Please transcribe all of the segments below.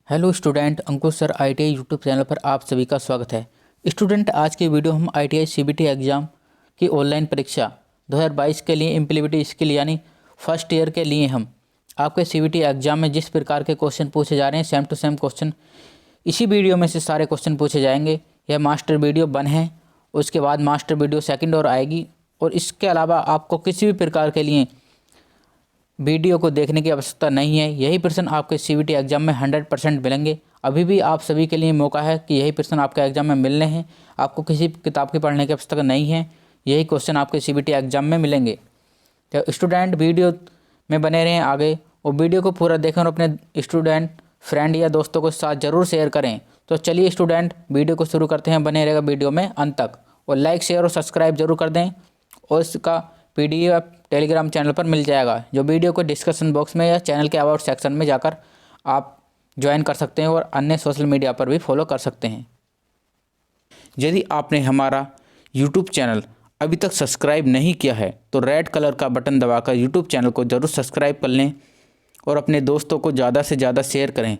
Hello student, अंकुश sir ITI YouTube channel पर आप सभी का स्वागत है। स्टूडेंट, आज की वीडियो हम आईटीआई सीबीटी एग्ज़ाम की ऑनलाइन परीक्षा 2022 के लिए एम्प्लॉयबिलिटी स्किल यानी फर्स्ट ईयर के लिए हम आपके सीबीटी एग्ज़ाम में जिस प्रकार के क्वेश्चन पूछे जा रहे हैं सेम टू सेम क्वेश्चन इसी वीडियो में से सारे क्वेश्चन पूछे जाएंगे। यह मास्टर वीडियो 1 है, उसके बाद मास्टर वीडियो 2 और आएगी। और इसके अलावा आपको किसी भी प्रकार के लिए वीडियो को देखने की आवश्यकता नहीं है। यही प्रश्न आपके सीबीटी एग्जाम में 100% मिलेंगे। अभी भी आप सभी के लिए मौका है कि यही प्रश्न आपके एग्जाम में मिलने हैं। आपको किसी किताब की पढ़ने की आवश्यकता नहीं है, यही क्वेश्चन आपके सीबीटी एग्जाम में मिलेंगे। तो स्टूडेंट वीडियो में बने रहें आगे, और वीडियो को पूरा देखें और अपने स्टूडेंट फ्रेंड या दोस्तों के साथ ज़रूर शेयर करें। तो चलिए स्टूडेंट, वीडियो को शुरू करते हैं। बने रहेगा वीडियो में अंत तक, और लाइक शेयर और सब्सक्राइब जरूर कर दें। और इसका पीडीएफ टेलीग्राम चैनल पर मिल जाएगा, जो वीडियो को डिस्कशन बॉक्स में या चैनल के अबाउट सेक्शन में जाकर आप ज्वाइन कर सकते हैं, और अन्य सोशल मीडिया पर भी फॉलो कर सकते हैं। यदि आपने हमारा यूट्यूब चैनल अभी तक सब्सक्राइब नहीं किया है तो रेड कलर का बटन दबाकर यूट्यूब चैनल को ज़रूर सब्सक्राइब कर लें और अपने दोस्तों को ज़्यादा से ज़्यादा शेयर करें।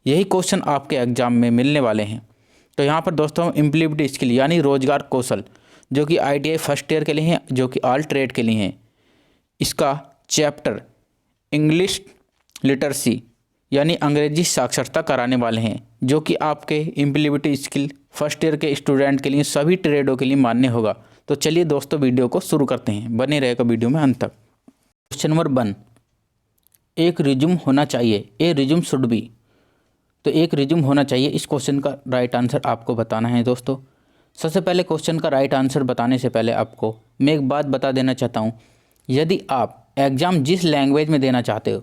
यही क्वेश्चन आपके एग्ज़ाम में मिलने वाले हैं। तो यहाँ पर दोस्तों एम्प्लॉयबिलिटी स्किल यानी रोजगार कौशल, जो कि आईटीआई फर्स्ट ईयर के लिए हैं, जो कि ऑल ट्रेड के लिए हैं, इसका चैप्टर इंग्लिश लिटरेसी यानी अंग्रेजी साक्षरता कराने वाले हैं, जो कि आपके एम्प्लॉयबिलिटी स्किल फर्स्ट ईयर के स्टूडेंट के लिए सभी ट्रेडों के लिए मान्य होगा। तो चलिए दोस्तों वीडियो को शुरू करते हैं, बने रहेगा वीडियो में अंत तक। क्वेश्चन नंबर 1, एक रिज्यूम होना चाहिए, ए रिज्यूम शुड बी। तो एक रिज्यूम होना चाहिए, इस क्वेश्चन का राइट आंसर आपको बताना है। दोस्तों सबसे पहले क्वेश्चन का राइट आंसर बताने से पहले आपको मैं एक बात बता देना चाहता हूँ। यदि आप एग्ज़ाम जिस लैंग्वेज में देना चाहते हो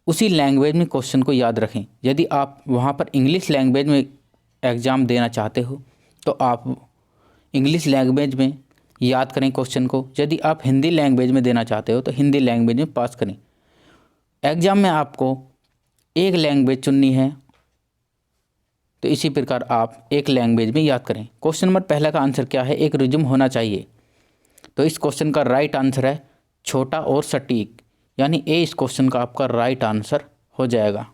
उसी लैंग्वेज में क्वेश्चन को याद रखें। यदि आप वहाँ पर इंग्लिश लैंग्वेज में एग्ज़ाम देना चाहते हो तो आप इंग्लिश लैंग्वेज में याद करें क्वेश्चन को। यदि आप हिंदी लैंग्वेज में देना चाहते हो तो हिंदी लैंग्वेज में पास करें। एग्ज़ाम में आपको एक लैंग्वेज चुननी है, तो इसी प्रकार आप एक लैंग्वेज में याद करें। क्वेश्चन नंबर पहला का आंसर क्या है, एक रिज्यूम होना चाहिए। तो इस क्वेश्चन का राइट आंसर है छोटा और सटीक, यानी ए इस क्वेश्चन का आपका राइट आंसर हो जाएगा,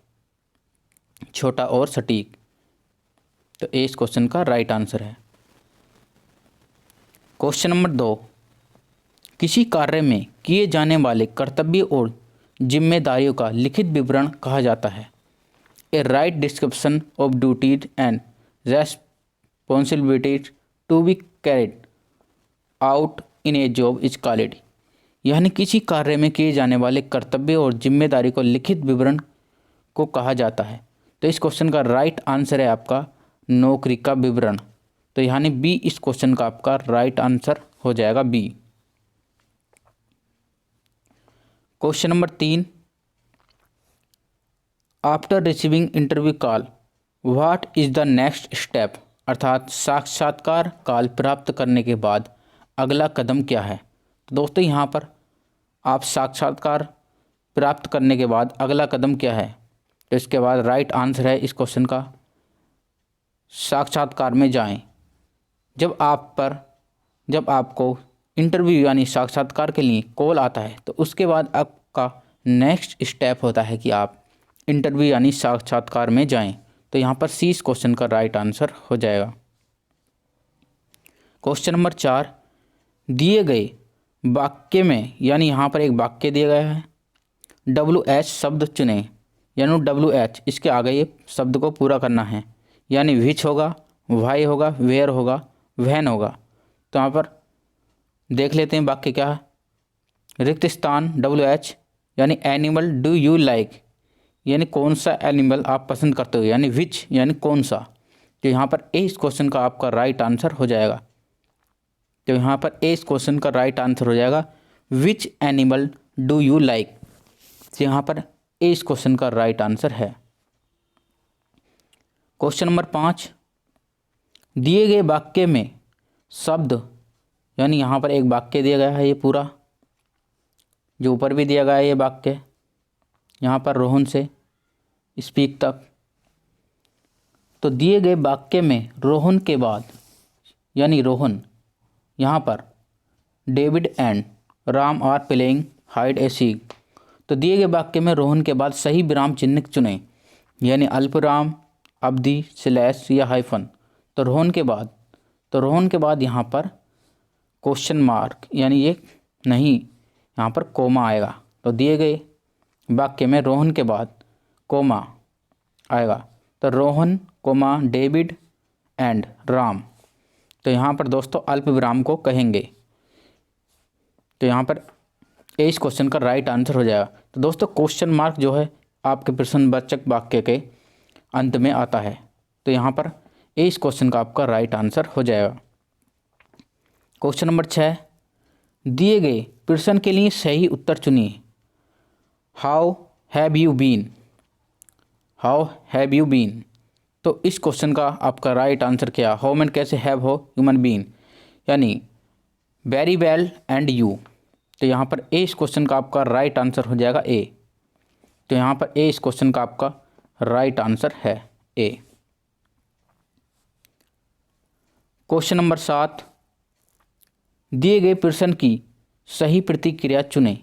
छोटा और सटीक। तो ए इस क्वेश्चन का राइट आंसर है। क्वेश्चन नंबर 2, किसी कार्य में किए जाने वाले कर्तव्य और जिम्मेदारियों का लिखित विवरण कहा जाता है। A right description of duties and responsibilities to be carried out in a job is called. यानी किसी कार्य में किए जाने वाले कर्तव्य और जिम्मेदारी को लिखित विवरण को कहा जाता है। तो इस क्वेश्चन का राइट आंसर है आपका नौकरी का विवरण। तो यानी बी इस क्वेश्चन का आपका राइट आंसर हो जाएगा, B. Question number 3, after receiving interview call what is the next step. अर्थात साक्षात्कार कॉल प्राप्त करने के बाद अगला कदम क्या है। तो दोस्तों यहाँ पर आप साक्षात्कार प्राप्त करने के बाद अगला कदम क्या है, तो इसके बाद राइट आंसर है इस क्वेश्चन का साक्षात्कार में जाएं। जब आपको इंटरव्यू यानी साक्षात्कार के लिए कॉल आता है तो उसके बाद आपका नेक्स्ट स्टेप होता है कि आप इंटरव्यू यानी साक्षात्कार में जाएं। तो यहाँ पर सी इस क्वेश्चन का राइट आंसर हो जाएगा। क्वेश्चन नंबर 4, दिए गए वाक्य में, यानी यहाँ पर एक वाक्य दिया गया है, WH शब्द चुनें। यानी WH इसके आगे ये शब्द को पूरा करना है, यानी विच होगा, वाई होगा, वेयर होगा, वैन होगा। तो यहाँ पर देख लेते हैं वाक्य क्या है। रिक्त स्थान WH यानी एनिमल डू यू लाइक, यानी कौन सा एनिमल आप पसंद करते हो, यानी विच यानी कौन सा। तो यहाँ पर ए इस क्वेश्चन का आपका राइट आंसर हो जाएगा। तो यहाँ पर ए इस क्वेश्चन का राइट आंसर हो जाएगा which animal do you like. तो यहाँ पर ए इस क्वेश्चन का राइट आंसर है। क्वेश्चन नंबर 5, दिए गए वाक्य में शब्द, यानी यहाँ पर एक वाक्य दिया गया है, ये पूरा जो ऊपर भी दिया गया है ये वाक्य, यहाँ पर रोहन से स्पीक तक। तो दिए गए वाक्य में रोहन के बाद, यानी रोहन, यहाँ पर David and Ram are playing hide a seek. तो दिए गए वाक्य में रोहन के बाद सही विराम चिन्ह चुनें, यानी अल्पविराम, अवधि, स्लैश या हाइफन। तो रोहन के बाद यहाँ पर क्वेश्चन मार्क यानी ये नहीं, यहाँ पर कोमा आएगा। तो दिए गए वाक्य में रोहन के बाद कोमा आएगा, तो Rohan comma David and Ram. तो यहाँ पर दोस्तों अल्प विराम को कहेंगे। तो यहाँ पर ए इस क्वेश्चन का राइट आंसर हो जाएगा। तो दोस्तों क्वेश्चन मार्क जो है आपके प्रश्नवाचक वाक्य के अंत में आता है। तो यहाँ पर ए इस क्वेश्चन का आपका राइट आंसर हो जाएगा। क्वेश्चन नंबर 6, दिए गए प्रश्न के लिए सही उत्तर चुनिए। How have you been, how have you been. तो इस क्वेश्चन का आपका राइट आंसर क्या, हाउ में कैसे हैव हो ह्यूमन बीन, यानी वेरी वेल एंड यू। तो यहाँ पर ए इस क्वेश्चन का आपका राइट आंसर हो जाएगा ए। तो यहाँ पर ए इस क्वेश्चन का आपका राइट आंसर है ए। क्वेश्चन नंबर 7, दिए गए प्रश्न की सही प्रतिक्रिया चुनें।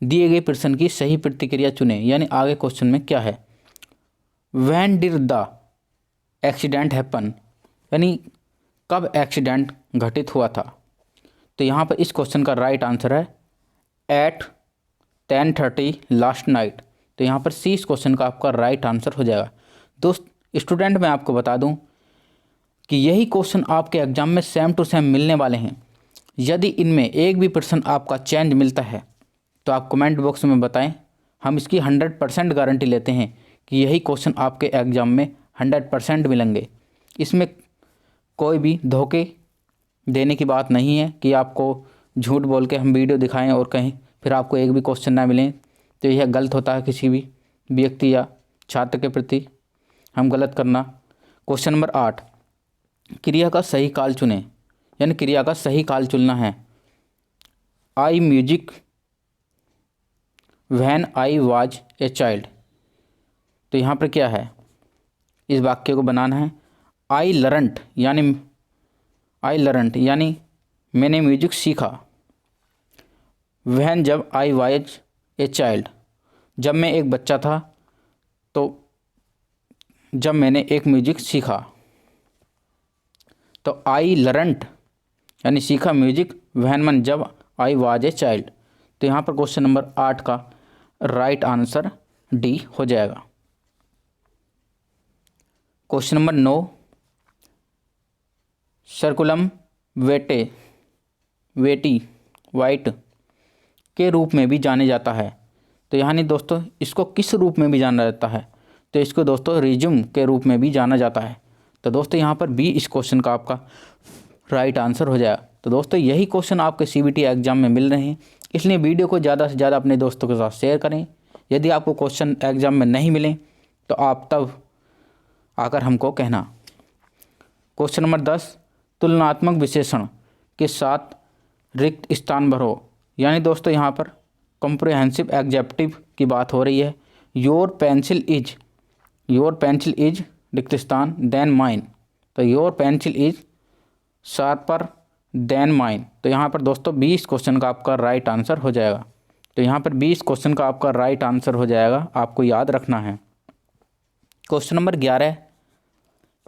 दिए गए प्रश्न की सही प्रतिक्रिया चुनें, यानी आगे क्वेश्चन में क्या है। When did the accident happen, यानी कब एक्सीडेंट घटित हुआ था। तो यहाँ पर इस क्वेश्चन का राइट आंसर है एट 10:30 लास्ट नाइट। तो यहाँ पर सी इस क्वेश्चन का आपका राइट आंसर हो जाएगा। दोस्त स्टूडेंट मैं आपको बता दूं कि यही क्वेश्चन आपके एग्जाम में सेम टू सेम मिलने वाले हैं। यदि इनमें एक भी प्रश्न आपका चेंज मिलता है तो आप कमेंट बॉक्स में बताएं। हम इसकी 100% गारंटी लेते हैं कि यही क्वेश्चन आपके एग्ज़ाम में 100% मिलेंगे। इसमें कोई भी धोखे देने की बात नहीं है कि आपको झूठ बोल के हम वीडियो दिखाएं और कहें फिर आपको एक भी क्वेश्चन ना मिलें। तो यह गलत होता है किसी भी व्यक्ति या छात्र के प्रति हम गलत करना। क्वेश्चन नंबर 8, क्रिया का सही काल चुनें, यानी क्रिया का सही काल चुनना है। I music when I was a child. तो यहाँ पर क्या है, इस वाक्य को बनाना है। आई लर्नट यानी मैंने म्यूजिक सीखा। व्हेन जब आई वाज ए चाइल्ड, जब मैं एक बच्चा था, तो जब मैंने एक म्यूजिक सीखा। तो आई लर्नट यानी सीखा म्यूजिक व्हेन मन जब आई वाज ए चाइल्ड। तो यहाँ पर क्वेश्चन नंबर 8 का राइट आंसर डी हो जाएगा। क्वेश्चन नंबर 9, सर्कुलम वेटी वाइट के रूप में भी जाने जाता है। तो यानी दोस्तों इसको किस रूप में भी जाना जाता है, तो इसको दोस्तों रिज्यूम के रूप में भी जाना जाता है। तो दोस्तों यहाँ पर बी इस क्वेश्चन का आपका राइट आंसर हो जाएगा। तो दोस्तों यही क्वेश्चन आपके सीबीटी एग्जाम में मिल रहे हैं, इसलिए वीडियो को ज़्यादा से ज़्यादा अपने दोस्तों के साथ शेयर करें। यदि आपको क्वेश्चन एग्जाम में नहीं मिले तो आप तब आकर हमको कहना। क्वेश्चन नंबर 10, तुलनात्मक विशेषण के साथ रिक्त स्थान भरो। यानी दोस्तों यहाँ पर कॉम्प्रिहेंसिव एग्जेक्टिव की बात हो रही है। योर पेंसिल इज रिक्त स्थान देन माइन। तो your pencil is sharper then mine. तो यहाँ पर दोस्तों 20 क्वेश्चन का आपका राइट आंसर हो जाएगा। तो यहाँ पर 20 क्वेश्चन का आपका राइट आंसर हो जाएगा, आपको याद रखना है। क्वेश्चन नंबर 11,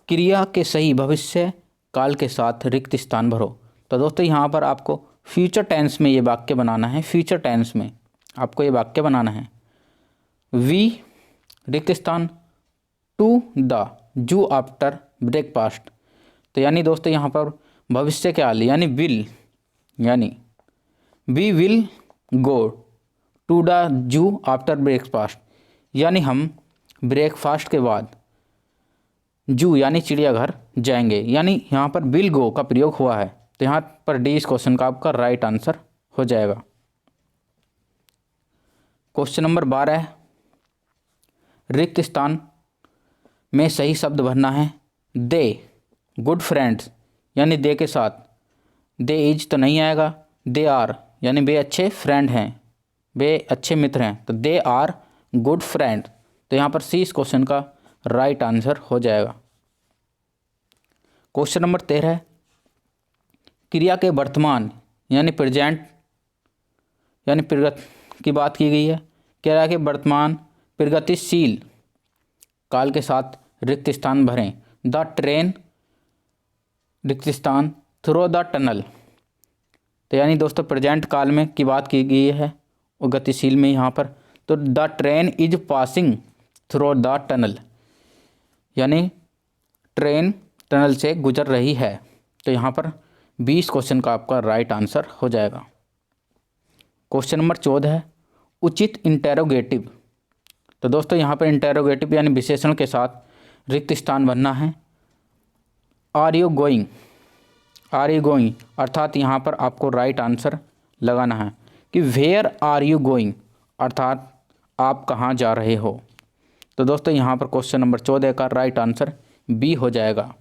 क्रिया के सही भविष्य काल के साथ रिक्त स्थान भरो। तो दोस्तों यहाँ पर आपको फ्यूचर टेंस में ये वाक्य बनाना है। फ्यूचर टेंस में आपको ये वाक्य बनाना है। वी रिक्त स्थान to the zoo after breakfast. तो यानी दोस्तों यहाँ पर भविष्य काल यानी विल, यानी we will go to the zoo after breakfast, यानी हम ब्रेकफास्ट के बाद जू यानी चिड़ियाघर जाएंगे। यानी यहाँ पर विल गो का प्रयोग हुआ है। तो यहाँ पर डी इस क्वेश्चन का आपका राइट आंसर हो जाएगा। क्वेश्चन नंबर 12, रिक्त स्थान में सही शब्द भरना है। दे गुड फ्रेंड्स, यानी दे के साथ दे इज तो नहीं आएगा। दे आर यानी वे अच्छे फ्रेंड हैं, वे अच्छे मित्र हैं। तो दे आर गुड फ्रेंड। तो यहाँ पर सी इस क्वेश्चन का राइट आंसर हो जाएगा। क्वेश्चन नंबर 13, क्रिया के वर्तमान यानी प्रेजेंट यानी प्रगति की बात की गई है। क्रिया के वर्तमान प्रगतिशील काल के साथ रिक्त स्थान भरें। द ट्रेन रिक्त स्थान थ्रू द टनल। तो यानी दोस्तों प्रेजेंट काल में की बात की गई है और गतिशील में यहाँ पर, तो the train is passing through the tunnel, यानी ट्रेन टनल से गुजर रही है। तो यहाँ पर 20 क्वेश्चन का आपका राइट आंसर हो जाएगा। क्वेश्चन नंबर 14 है उचित इंटेरोगेटिव। तो दोस्तों यहाँ पर इंटेरोगेटिव यानी विशेषण के साथ रिक्त स्थान भरना है। Are you going, are you going, अर्थात यहाँ पर आपको राइट आंसर लगाना है कि वेयर आर यू गोइंग, अर्थात आप कहाँ जा रहे हो। तो दोस्तों यहाँ पर क्वेश्चन नंबर 14 का राइट आंसर बी हो जाएगा।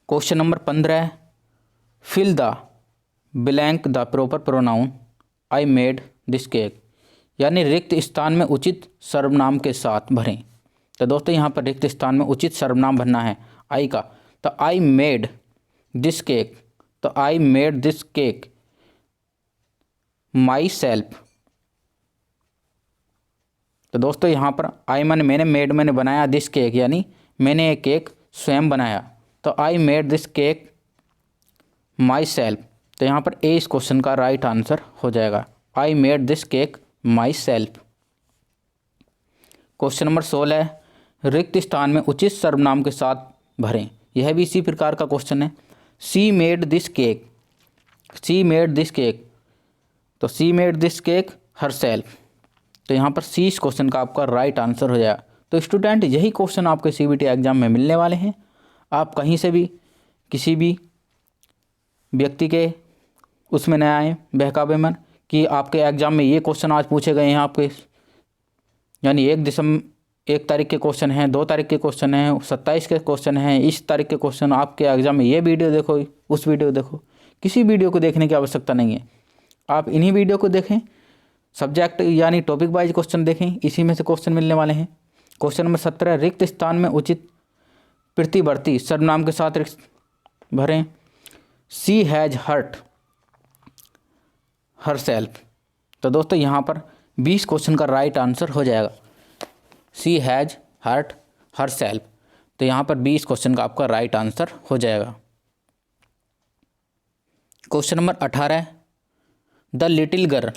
क्वेश्चन नंबर 15 है fill the blank the proper pronoun I made this cake, यानी रिक्त स्थान में उचित सर्वनाम के साथ भरें। तो दोस्तों यहाँ पर रिक्त स्थान में उचित सर्वनाम भरना है आई का। तो आई मेड दिस केक, तो आई made this cake my self. तो दोस्तों यहाँ पर आई मैंने मेड मैंने बनाया, दिस केक यानी मैंने एक केक स्वयं बनाया। तो आई made this cake my self. तो यहाँ पर ए इस क्वेश्चन का राइट आंसर हो जाएगा, आई made this cake my self. Question number 16 है रिक्त स्थान में उचित सर्वनाम के साथ भरें। यह भी इसी प्रकार का क्वेश्चन है। She made this cake, she made this cake, तो she made this cake herself. तो यहाँ पर सी इस क्वेश्चन का आपका राइट आंसर हो जाएगा। तो स्टूडेंट यही क्वेश्चन आपके सीबीटी एग्जाम में मिलने वाले हैं। आप कहीं से भी किसी भी व्यक्ति के उसमें न आए बहकावे में कि आपके एग्जाम में ये क्वेश्चन आज पूछे गए हैं आपके, यानी 1 तारीख के क्वेश्चन हैं, 2 तारीख के क्वेश्चन हैं, 27 के क्वेश्चन हैं, इस तारीख के क्वेश्चन आपके एग्जाम में, ये वीडियो देखो उस वीडियो देखो, किसी वीडियो को देखने की आवश्यकता नहीं है। आप इन्हीं वीडियो को देखें, सब्जेक्ट यानी टॉपिक वाइज क्वेश्चन देखें, इसी में से क्वेश्चन मिलने वाले हैं। क्वेश्चन नंबर 17 रिक्त स्थान में उचित प्रतिवर्ती सर्वनाम के साथ रिक्त भरें। सी हैज हर्ट हर सेल्फ। तो दोस्तों यहाँ पर 20 क्वेश्चन का राइट आंसर हो जाएगा, सी हैज हर्ट हर सेल्फ। तो यहाँ पर 20 क्वेश्चन का आपका राइट आंसर हो जाएगा। Question number 18 the little girl,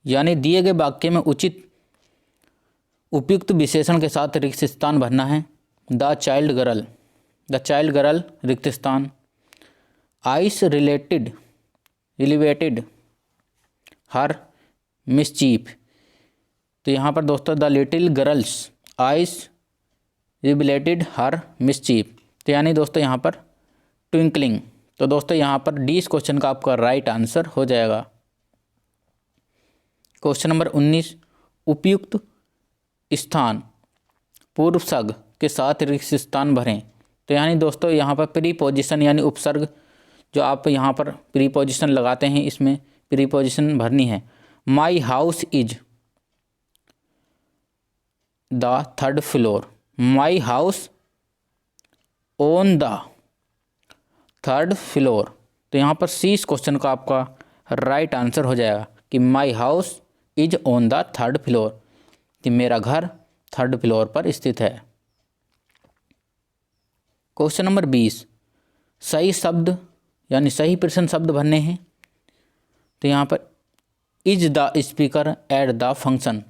यानी दिए गए वाक्य में उचित उपयुक्त विशेषण के साथ रिक्त स्थान भरना है। The child girl, the child girl रिक्त स्थान। आइस रिलेवेटेड हर मिसचीफ। तो यहाँ पर दोस्तों the little girls ice related her mischief, तो यानी दोस्तों यहाँ पर ट्विंकलिंग। तो दोस्तों यहाँ पर 20 क्वेश्चन का आपका राइट आंसर हो जाएगा। क्वेश्चन नंबर 19 उपयुक्त स्थान पूर्व सर्ग के साथ रिक्त स्थान भरें। तो यानी दोस्तों यहाँ पर प्रीपोजिशन यानी उपसर्ग, जो आप यहाँ पर प्रीपोजिशन लगाते हैं, इसमें प्रीपोजिशन भरनी है। My house is the 3rd floor, my house on the 3rd floor. तो यहाँ पर सी इस क्वेश्चन का आपका राइट आंसर हो जाएगा कि my house is on the 3rd floor, कि मेरा घर 3rd फ्लोर पर स्थित है। क्वेश्चन नंबर 20 सही शब्द यानी सही प्रश्न शब्द भरने हैं। तो यहाँ पर is the speaker at the function,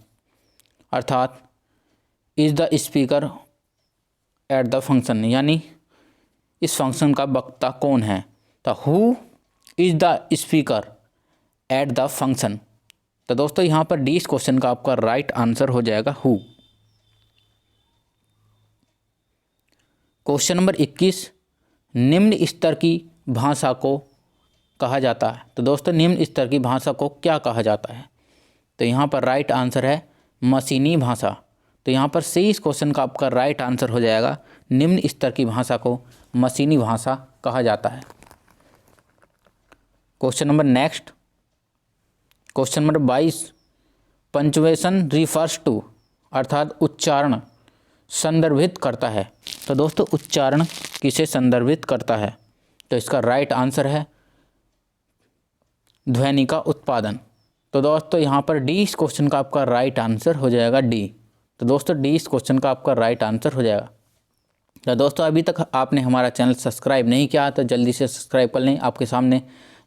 अर्थात is the speaker at the function, यानी इस फंक्शन का वक्ता कौन है। तो who is the speaker at the function. तो दोस्तों यहाँ पर 20 क्वेश्चन का आपका राइट आंसर हो जाएगा हु। क्वेश्चन नंबर 21 निम्न स्तर की भाषा को कहा जाता है। तो दोस्तों निम्न स्तर की भाषा को क्या कहा जाता है। तो यहाँ पर राइट आंसर है मशीनी भाषा। तो यहाँ पर सी इस क्वेश्चन का आपका राइट आंसर हो जाएगा, निम्न स्तर की भाषा को मशीनी भाषा कहा जाता है। Question number next, question number 22 punctuation refers to, अर्थात उच्चारण संदर्भित करता है। तो दोस्तों उच्चारण किसे संदर्भित करता है। तो इसका राइट आंसर है ध्वनि का उत्पादन। तो दोस्तों यहाँ पर डी इस क्वेश्चन का आपका राइट आंसर हो जाएगा डी। तो तो दोस्तों डी इस क्वेश्चन का आपका राइट आंसर हो जाएगा। तो दोस्तों अभी तक आपने हमारा चैनल सब्सक्राइब नहीं किया तो जल्दी से सब्सक्राइब कर लें। आपके सामने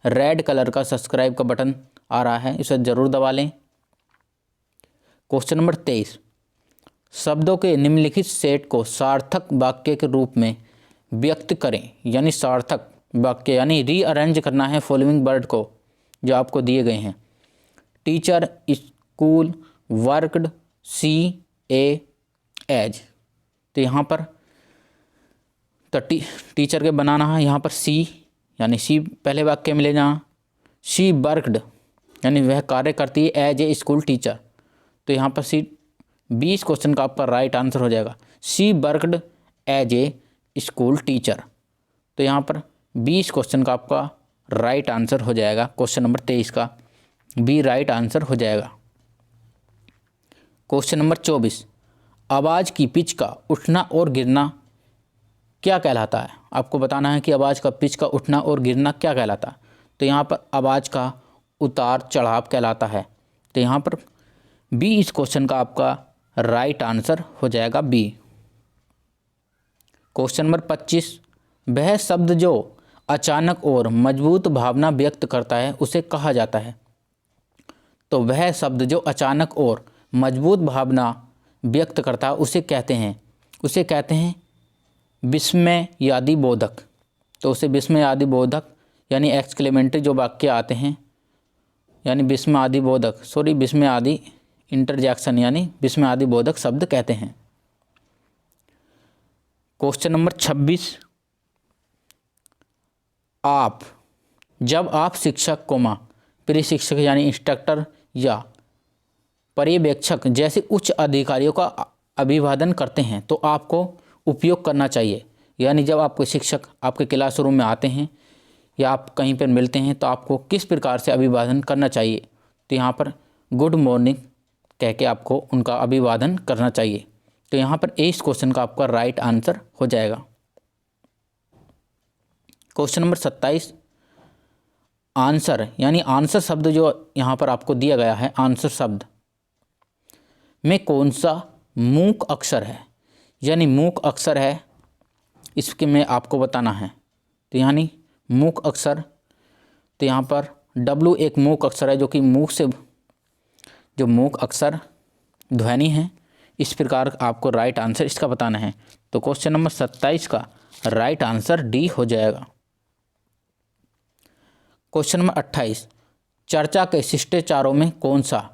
रेड कलर का सब्सक्राइब का बटन आ रहा है, इसे ज़रूर दबा लें। क्वेश्चन नंबर 23, शब्दों के निम्नलिखित सेट को सार्थक वाक्य के रूप में व्यक्त करें। यानी सार्थक वाक्य यानी रीअरेंज करना है फॉलोइंग वर्ड को जो आपको दिए गए हैं। टीचर, स्कूल, वर्कड, सी, ए, एज। तो यहाँ पर तो टीचर के बनाना है, यहाँ पर सी यानी सी पहले वाक्य में ले जाना। शी वर्कड यानी वह कार्य करती है एज ए स्कूल टीचर। तो यहाँ पर सी 20 क्वेश्चन का आपका राइट आंसर हो जाएगा। She worked as a school teacher. तो यहाँ पर 20 क्वेश्चन का आपका राइट आंसर हो जाएगा। क्वेश्चन नंबर 23 का बी राइट आंसर हो जाएगा। क्वेश्चन नंबर 24, आवाज़ की पिच का उठना और गिरना क्या कहलाता है। आपको बताना है कि आवाज़ का पिच का उठना और गिरना क्या कहलाता है। तो यहाँ पर आवाज़ का उतार चढ़ाव कहलाता है। तो यहाँ पर बी इस क्वेश्चन का आपका राइट आंसर हो जाएगा बी। क्वेश्चन नंबर 25, वह शब्द जो अचानक और मजबूत भावना व्यक्त करता है उसे कहा जाता है। तो वह शब्द जो अचानक और मजबूत भावना व्यक्त करता है उसे कहते हैं विस्मयादि बोधक। तो उसे विस्मयादि बोधक यानी एक्सक्लेमेटरी जो वाक्य आते हैं यानी विस्मयादि इंटरजेक्शन यानी विस्मयादि बोधक शब्द कहते हैं। क्वेश्चन नंबर 26, जब आप शिक्षक प्रिय शिक्षक यानी इंस्ट्रक्टर या पर्यवेक्षक जैसे उच्च अधिकारियों का अभिवादन करते हैं तो आपको उपयोग करना चाहिए। यानी जब आपके शिक्षक आपके क्लासरूम में आते हैं या आप कहीं पर मिलते हैं तो आपको किस प्रकार से अभिवादन करना चाहिए। तो यहाँ पर गुड मॉर्निंग कह के आपको उनका अभिवादन करना चाहिए। तो यहाँ पर इस क्वेश्चन का आपका राइट आंसर हो जाएगा। क्वेश्चन नंबर 27, आंसर यानी आंसर शब्द जो यहाँ पर आपको दिया गया है, आंसर शब्द में कौन सा मूक अक्षर है। यानी मूक अक्षर है इसके में आपको बताना है। तो यानी मूक अक्षर, तो यहाँ पर W एक मूक अक्षर है जो कि मूक से जो मूक अक्षर ध्वनि है। इस प्रकार आपको राइट आंसर इसका बताना है। तो क्वेश्चन नंबर 27 का राइट आंसर डी हो जाएगा। क्वेश्चन नंबर 28, चर्चा के शिष्टाचारों में कौन सा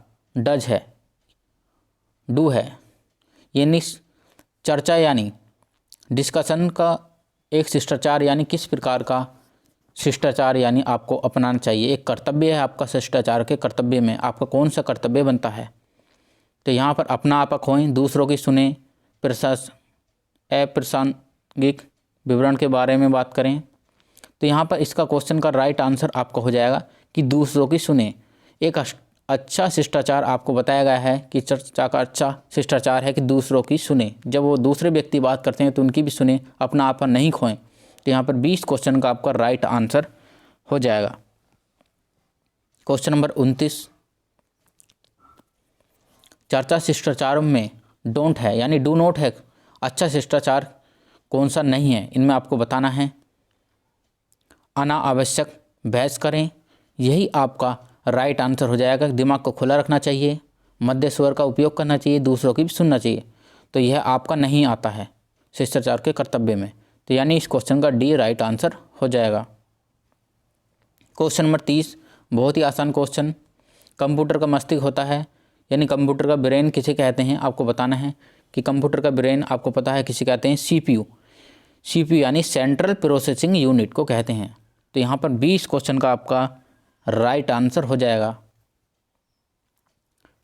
डू है। यानी चर्चा यानी डिस्कशन का एक शिष्टाचार यानी किस प्रकार का शिष्टाचार यानी आपको अपनाना चाहिए। एक कर्तव्य है आपका, शिष्टाचार के कर्तव्य में आपका कौन सा कर्तव्य बनता है। तो यहाँ पर अपना आपक होएं, दूसरों की सुने, अप्रासंगिक विवरण के बारे में बात करें। तो यहाँ पर इसका क्वेश्चन का राइट आंसर आपका हो जाएगा कि दूसरों की सुने। एक अच्छा शिष्टाचार आपको बताया गया है कि चर्चा का अच्छा शिष्टाचार है कि दूसरों की सुने। जब वो दूसरे व्यक्ति बात करते हैं तो उनकी भी सुने, अपना आपा नहीं खोएं। तो यहाँ पर 20 क्वेश्चन का आपका राइट आंसर हो जाएगा। क्वेश्चन नंबर 29, चर्चा शिष्टाचार में डोंट है यानी डू नॉट है। अच्छा शिष्टाचार कौन सा नहीं है, इनमें आपको बताना है। अनावश्यक बहस करें, यही आपका राइट आंसर हो जाएगा। दिमाग को खुला रखना चाहिए, मध्य स्वर का उपयोग करना चाहिए, दूसरों की भी सुनना चाहिए। तो यह आपका नहीं आता है शिष्टाचार के कर्तव्य में। तो यानी इस क्वेश्चन का डी राइट आंसर हो जाएगा। क्वेश्चन नंबर 30, बहुत ही आसान क्वेश्चन। कंप्यूटर का मस्तिष्क होता है यानी कंप्यूटर का ब्रेन किसे कहते हैं, आपको बताना है कि कंप्यूटर का ब्रेन आपको पता है किसे कहते हैं, CPU यानी सेंट्रल प्रोसेसिंग यूनिट को कहते हैं। तो यहाँ पर 20 क्वेश्चन का आपका राइट आंसर हो जाएगा।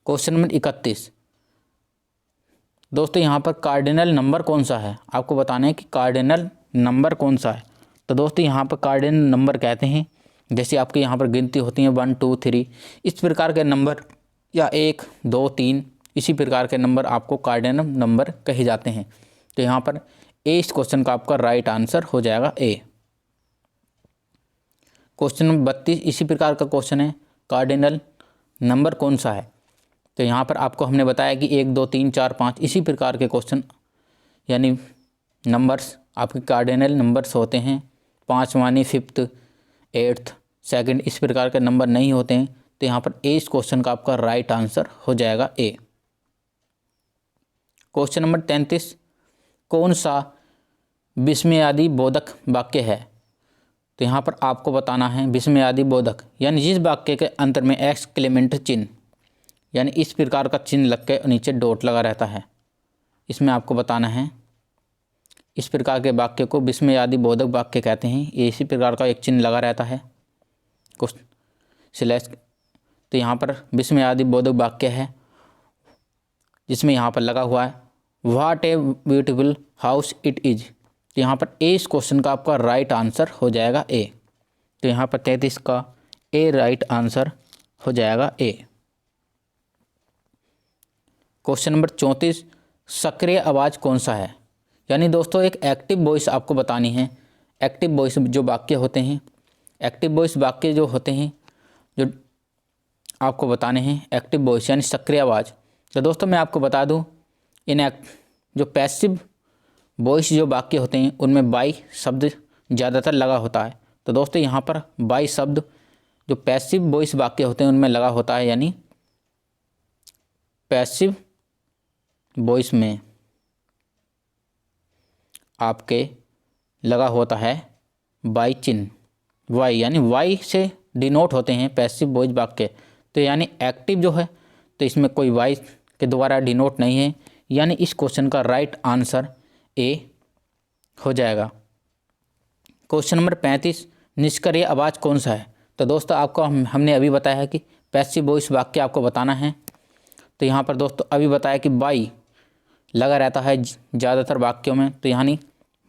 क्वेश्चन नंबर 31, दोस्तों यहाँ पर कार्डिनल नंबर कौन सा है, आपको बताना है कि कार्डिनल नंबर कौन सा है। तो दोस्तों यहाँ पर कार्डिनल नंबर कहते हैं जैसे आपके यहाँ पर गिनती होती है 1 2 3 इस प्रकार के नंबर या 1 2 3 इसी प्रकार के नंबर आपको कार्डिनल नंबर कहे जाते हैं। तो यहाँ पर ए इस क्वेश्चन का आपका राइट आंसर हो जाएगा ए। क्वेश्चन नंबर 32 इसी प्रकार का क्वेश्चन है, कार्डिनल नंबर कौन सा है। तो यहाँ पर आपको हमने बताया कि 1 2 3 4 5 इसी प्रकार के क्वेश्चन यानी नंबर्स आपके कार्डिनल नंबर्स होते हैं। 5 यानी 5th 8th 2nd इस प्रकार के नंबर नहीं होते हैं। तो यहाँ पर ए इस क्वेश्चन का आपका राइट आंसर हो जाएगा ए। क्वेश्चन नंबर 33, कौन सा विस्मयादि बोधक वाक्य है? तो यहाँ पर आपको बताना है विस्मयादि बोधक यानी जिस वाक्य के अंत में एक्सक्लेमेंट चिन्ह यानी इस प्रकार का चिन्ह लग के नीचे डॉट लगा रहता है, इसमें आपको बताना है। इस प्रकार के वाक्य को विस्मयादि बोधक वाक्य कहते हैं। ये इसी प्रकार का एक चिन्ह लगा रहता है कुछ स्लैश। तो यहाँ पर विस्मयादि बोधक वाक्य है जिसमें यहाँ पर लगा हुआ है what a beautiful house it is. तो यहाँ पर ए इस क्वेश्चन का आपका राइट आंसर हो जाएगा ए। तो यहाँ पर 33 का ए राइट आंसर हो जाएगा ए। क्वेश्चन नंबर 34, सक्रिय आवाज़ कौन सा है? यानी दोस्तों एक एक्टिव वॉइस आपको बतानी है। एक्टिव वॉइस जो वाक्य होते हैं, एक्टिव वॉइस वाक्य जो होते हैं जो आपको बताने हैं एक्टिव वॉइस यानी सक्रिय आवाज़। तो दोस्तों मैं आपको बता दूं जो पैसिव वॉइस जो वाक्य होते हैं उनमें बाई शब्द ज़्यादातर लगा होता है। तो दोस्तों यहाँ पर बाई शब्द जो पैसिव वॉइस वाक्य होते हैं उनमें लगा होता है, यानी पैसिव वॉइस में आपके लगा होता है वाई चिन्ह, वाई यानी वाई से डिनोट होते हैं पैसिव वॉइस वाक्य। तो यानी एक्टिव जो है तो इसमें कोई वाई के द्वारा डिनोट नहीं है, यानी इस क्वेश्चन का राइट आंसर ए हो जाएगा। क्वेश्चन नंबर 35, निष्क्रिय आवाज़ कौन सा है? तो दोस्तों आपको हमने अभी बताया है कि पैसिव वॉइस वाक्य आपको बताना है। तो यहाँ पर दोस्तों अभी बताया कि बाई लगा रहता है ज़्यादातर वाक्यों में। तो यानी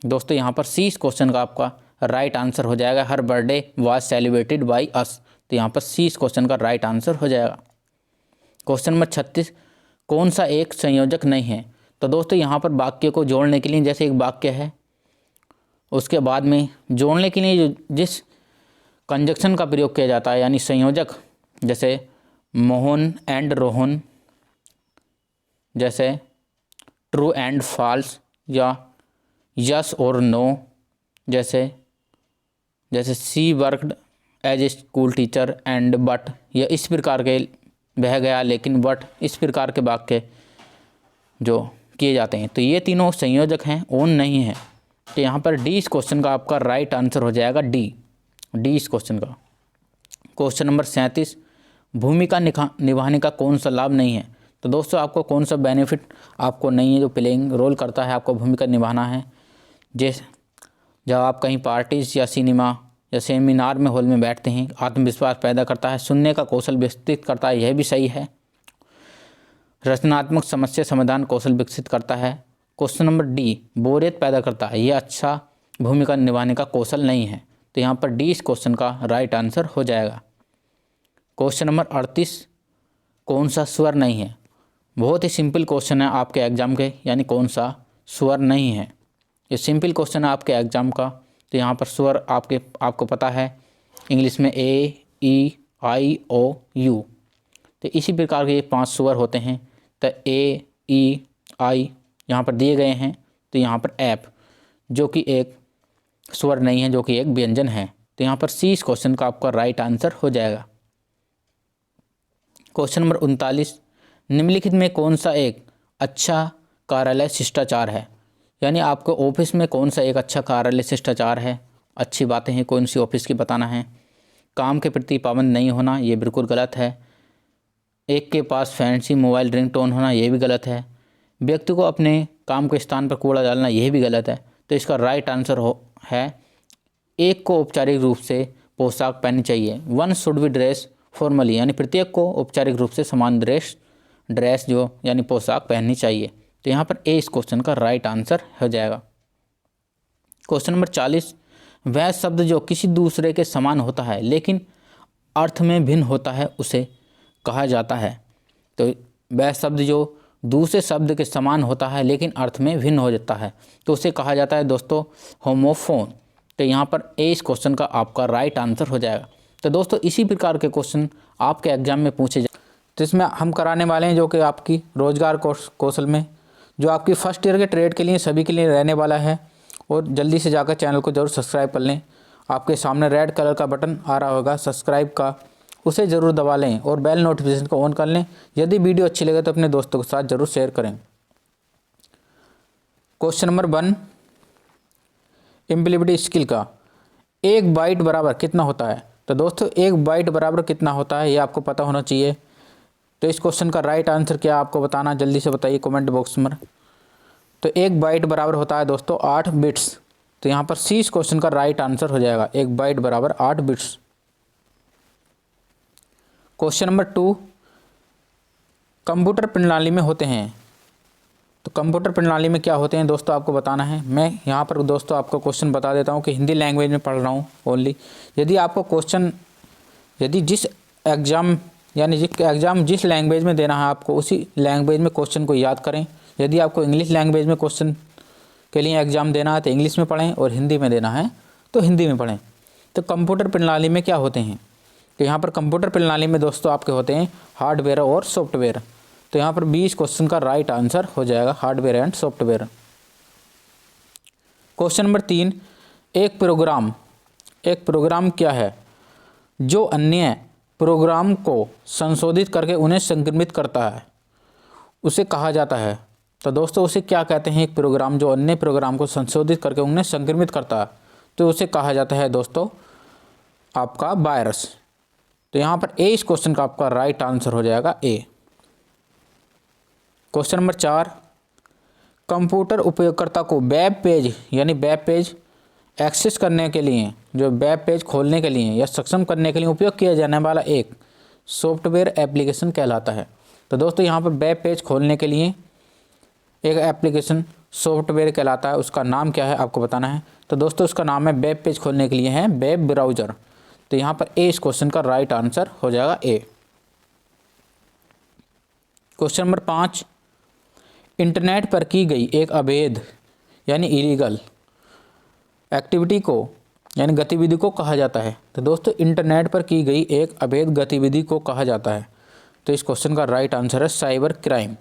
दोस्तों यहाँ पर सी इस क्वेश्चन का आपका राइट आंसर हो जाएगा। Her birthday was celebrated by us. तो यहाँ पर सी इस क्वेश्चन का राइट आंसर हो जाएगा। क्वेश्चन नंबर 36, कौन सा एक संयोजक नहीं है? तो दोस्तों यहाँ पर वाक्य को जोड़ने के लिए जैसे एक वाक्य है उसके बाद में जोड़ने के लिए जिस कंजक्शन का प्रयोग किया जाता है यानी संयोजक, जैसे मोहन एंड रोहन, जैसे ट्रू एंड फॉल्स या यस और नो, जैसे she worked as a school teacher and but, या इस प्रकार के बह गया लेकिन बट, इस प्रकार के वाक्य जो किए जाते हैं। तो ये तीनों संयोजक हैं, ओन नहीं है। तो यहाँ पर डी इस क्वेश्चन का आपका राइट आंसर हो जाएगा डी इस क्वेश्चन का। क्वेश्चन नंबर 37, भूमिका निभाने का कौन सा लाभ नहीं है? तो दोस्तों आपको कौन सा बेनिफिट आपको नहीं है जो प्लेइंग रोल करता है, आपको भूमिका निभाना है। जैसे जब आप कहीं पार्टीज या सिनेमा या सेमिनार में हॉल में बैठते हैं, आत्मविश्वास पैदा करता है, सुनने का कौशल विकसित करता है, यह भी सही है। रचनात्मक समस्या समाधान कौशल विकसित करता है। क्वेश्चन नंबर डी, बोरियत पैदा करता है, यह अच्छा भूमिका निभाने का कौशल नहीं है। तो यहाँ पर डी इस क्वेश्चन का राइट आंसर हो जाएगा। क्वेश्चन नंबर 38, कौन सा स्वर नहीं है? बहुत ही सिंपल क्वेश्चन है आपके एग्जाम के, यानी कौन सा स्वर नहीं है। ये सिंपल क्वेश्चन है आपके एग्जाम का। तो यहाँ पर स्वर आपको पता है इंग्लिश में ए, ई, आई, ओ, यू। तो इसी प्रकार के ये 5 स्वर होते हैं। तो ए, ई, आई यहाँ पर दिए गए हैं। तो यहाँ पर ऐप जो कि एक स्वर नहीं है, जो कि एक व्यंजन है। तो यहाँ पर सी इस क्वेश्चन का आपका राइट आंसर हो जाएगा। क्वेश्चन नंबर 39, निम्नलिखित में कौन सा एक अच्छा कार्यालय शिष्टाचार है? यानी आपको ऑफिस में कौन सा एक अच्छा कार्यालय शिष्टाचार है, अच्छी बातें हैं कौन सी ऑफिस की बताना है। काम के प्रति पाबंद नहीं होना, ये बिल्कुल गलत है। एक के पास फैंसी मोबाइल रिंगटोन होना, ये भी गलत है। व्यक्ति को अपने काम के स्थान पर कूड़ा डालना, यह भी गलत है। तो इसका राइट आंसर है एक को औपचारिक रूप से पोशाक पहननी चाहिए। One should be dress formally, यानी प्रत्येक को औपचारिक रूप से समान ड्रेस जो यानी पोशाक पहननी चाहिए। तो यहाँ पर ए इस क्वेश्चन का राइट आंसर हो जाएगा। क्वेश्चन नंबर 40, वह शब्द जो किसी दूसरे के समान होता है लेकिन अर्थ में भिन्न होता है उसे कहा जाता है। तो वह शब्द जो दूसरे शब्द के समान होता है लेकिन अर्थ में भिन्न हो जाता है तो उसे कहा जाता है दोस्तों होमोफोन। तो यहाँ पर ए इस क्वेश्चन का आपका राइट आंसर हो जाएगा। तो दोस्तों इसी प्रकार के क्वेश्चन आपके एग्जाम में पूछे तो इसमें हम कराने वाले हैं जो कि आपकी रोजगार कौशल में, जो आपकी फर्स्ट ईयर के ट्रेड के लिए सभी के लिए रहने वाला है। और जल्दी से जाकर चैनल को ज़रूर सब्सक्राइब कर लें। आपके सामने रेड कलर का बटन आ रहा होगा सब्सक्राइब का, उसे ज़रूर दबा लें और बेल नोटिफिकेशन को ऑन कर लें। यदि वीडियो अच्छी लगे तो अपने दोस्तों के साथ ज़रूर शेयर करें। क्वेश्चन नंबर 1, इम्प्लीसिबिलिटी स्किल का 1 बाइट बराबर कितना होता है। तो दोस्तों 1 बाइट बराबर कितना होता है ये आपको पता होना चाहिए। तो इस क्वेश्चन का राइट आंसर क्या आपको बताना, जल्दी से बताइए कमेंट बॉक्स में। तो 1 बाइट बराबर होता है दोस्तों 8 बिट्स। तो यहाँ पर सी इस क्वेश्चन का राइट आंसर हो जाएगा, 1 बाइट बराबर 8 बिट्स। क्वेश्चन नंबर 2, कंप्यूटर प्रणाली में होते हैं। तो कंप्यूटर प्रणाली में क्या होते हैं दोस्तों आपको बताना है। मैं यहाँ पर दोस्तों आपको क्वेश्चन बता देता हूँ कि हिंदी लैंग्वेज में पढ़ रहा हूँ ओनली। यदि आपको क्वेश्चन, यदि जिस एग्ज़ाम जिस लैंग्वेज में देना है आपको उसी लैंग्वेज में क्वेश्चन को याद करें। यदि आपको इंग्लिश लैंग्वेज में क्वेश्चन के लिए एग्ज़ाम देना है तो इंग्लिश में पढ़ें, और हिंदी में देना है तो हिंदी में पढ़ें। तो कंप्यूटर प्रणाली में क्या होते हैं, तो यहाँ पर कंप्यूटर प्रणाली में दोस्तों आपके होते हैं हार्डवेयर और सॉफ्टवेयर। तो यहाँ पर 20 क्वेश्चन का राइट आंसर हो जाएगा hardware and software. Question number 3, एक प्रोग्राम क्या है जो अन्य प्रोग्राम को संशोधित करके उन्हें संक्रमित करता है, उसे कहा जाता है। तो दोस्तों उसे क्या कहते हैं, एक प्रोग्राम जो अन्य प्रोग्राम को संशोधित करके उन्हें संक्रमित करता है, तो उसे कहा जाता है दोस्तों आपका वायरस। तो यहाँ पर ए इस क्वेश्चन का आपका राइट आंसर हो जाएगा ए। क्वेश्चन नंबर 4, कंप्यूटर उपयोगकर्ता को वेब पेज एक्सेस करने के लिए, जो वेब पेज खोलने के लिए या सक्षम करने के लिए उपयोग किया जाने वाला एक सॉफ्टवेयर एप्लीकेशन कहलाता है। तो दोस्तों यहाँ पर वेब पेज खोलने के लिए एक एप्लीकेशन सॉफ्टवेयर कहलाता है, उसका नाम क्या है आपको बताना है। तो दोस्तों उसका नाम है, वेब पेज खोलने के लिए है वेब ब्राउज़र। तो यहाँ पर ए इस क्वेश्चन का राइट आंसर हो जाएगा ए। क्वेश्चन नंबर 5, इंटरनेट पर की गई एक अवैध इलीगल एक्टिविटी को गतिविधि को कहा जाता है। तो दोस्तों इंटरनेट पर की गई एक अवैध गतिविधि को कहा जाता है। तो इस क्वेश्चन का राइट आंसर है साइबर क्राइम,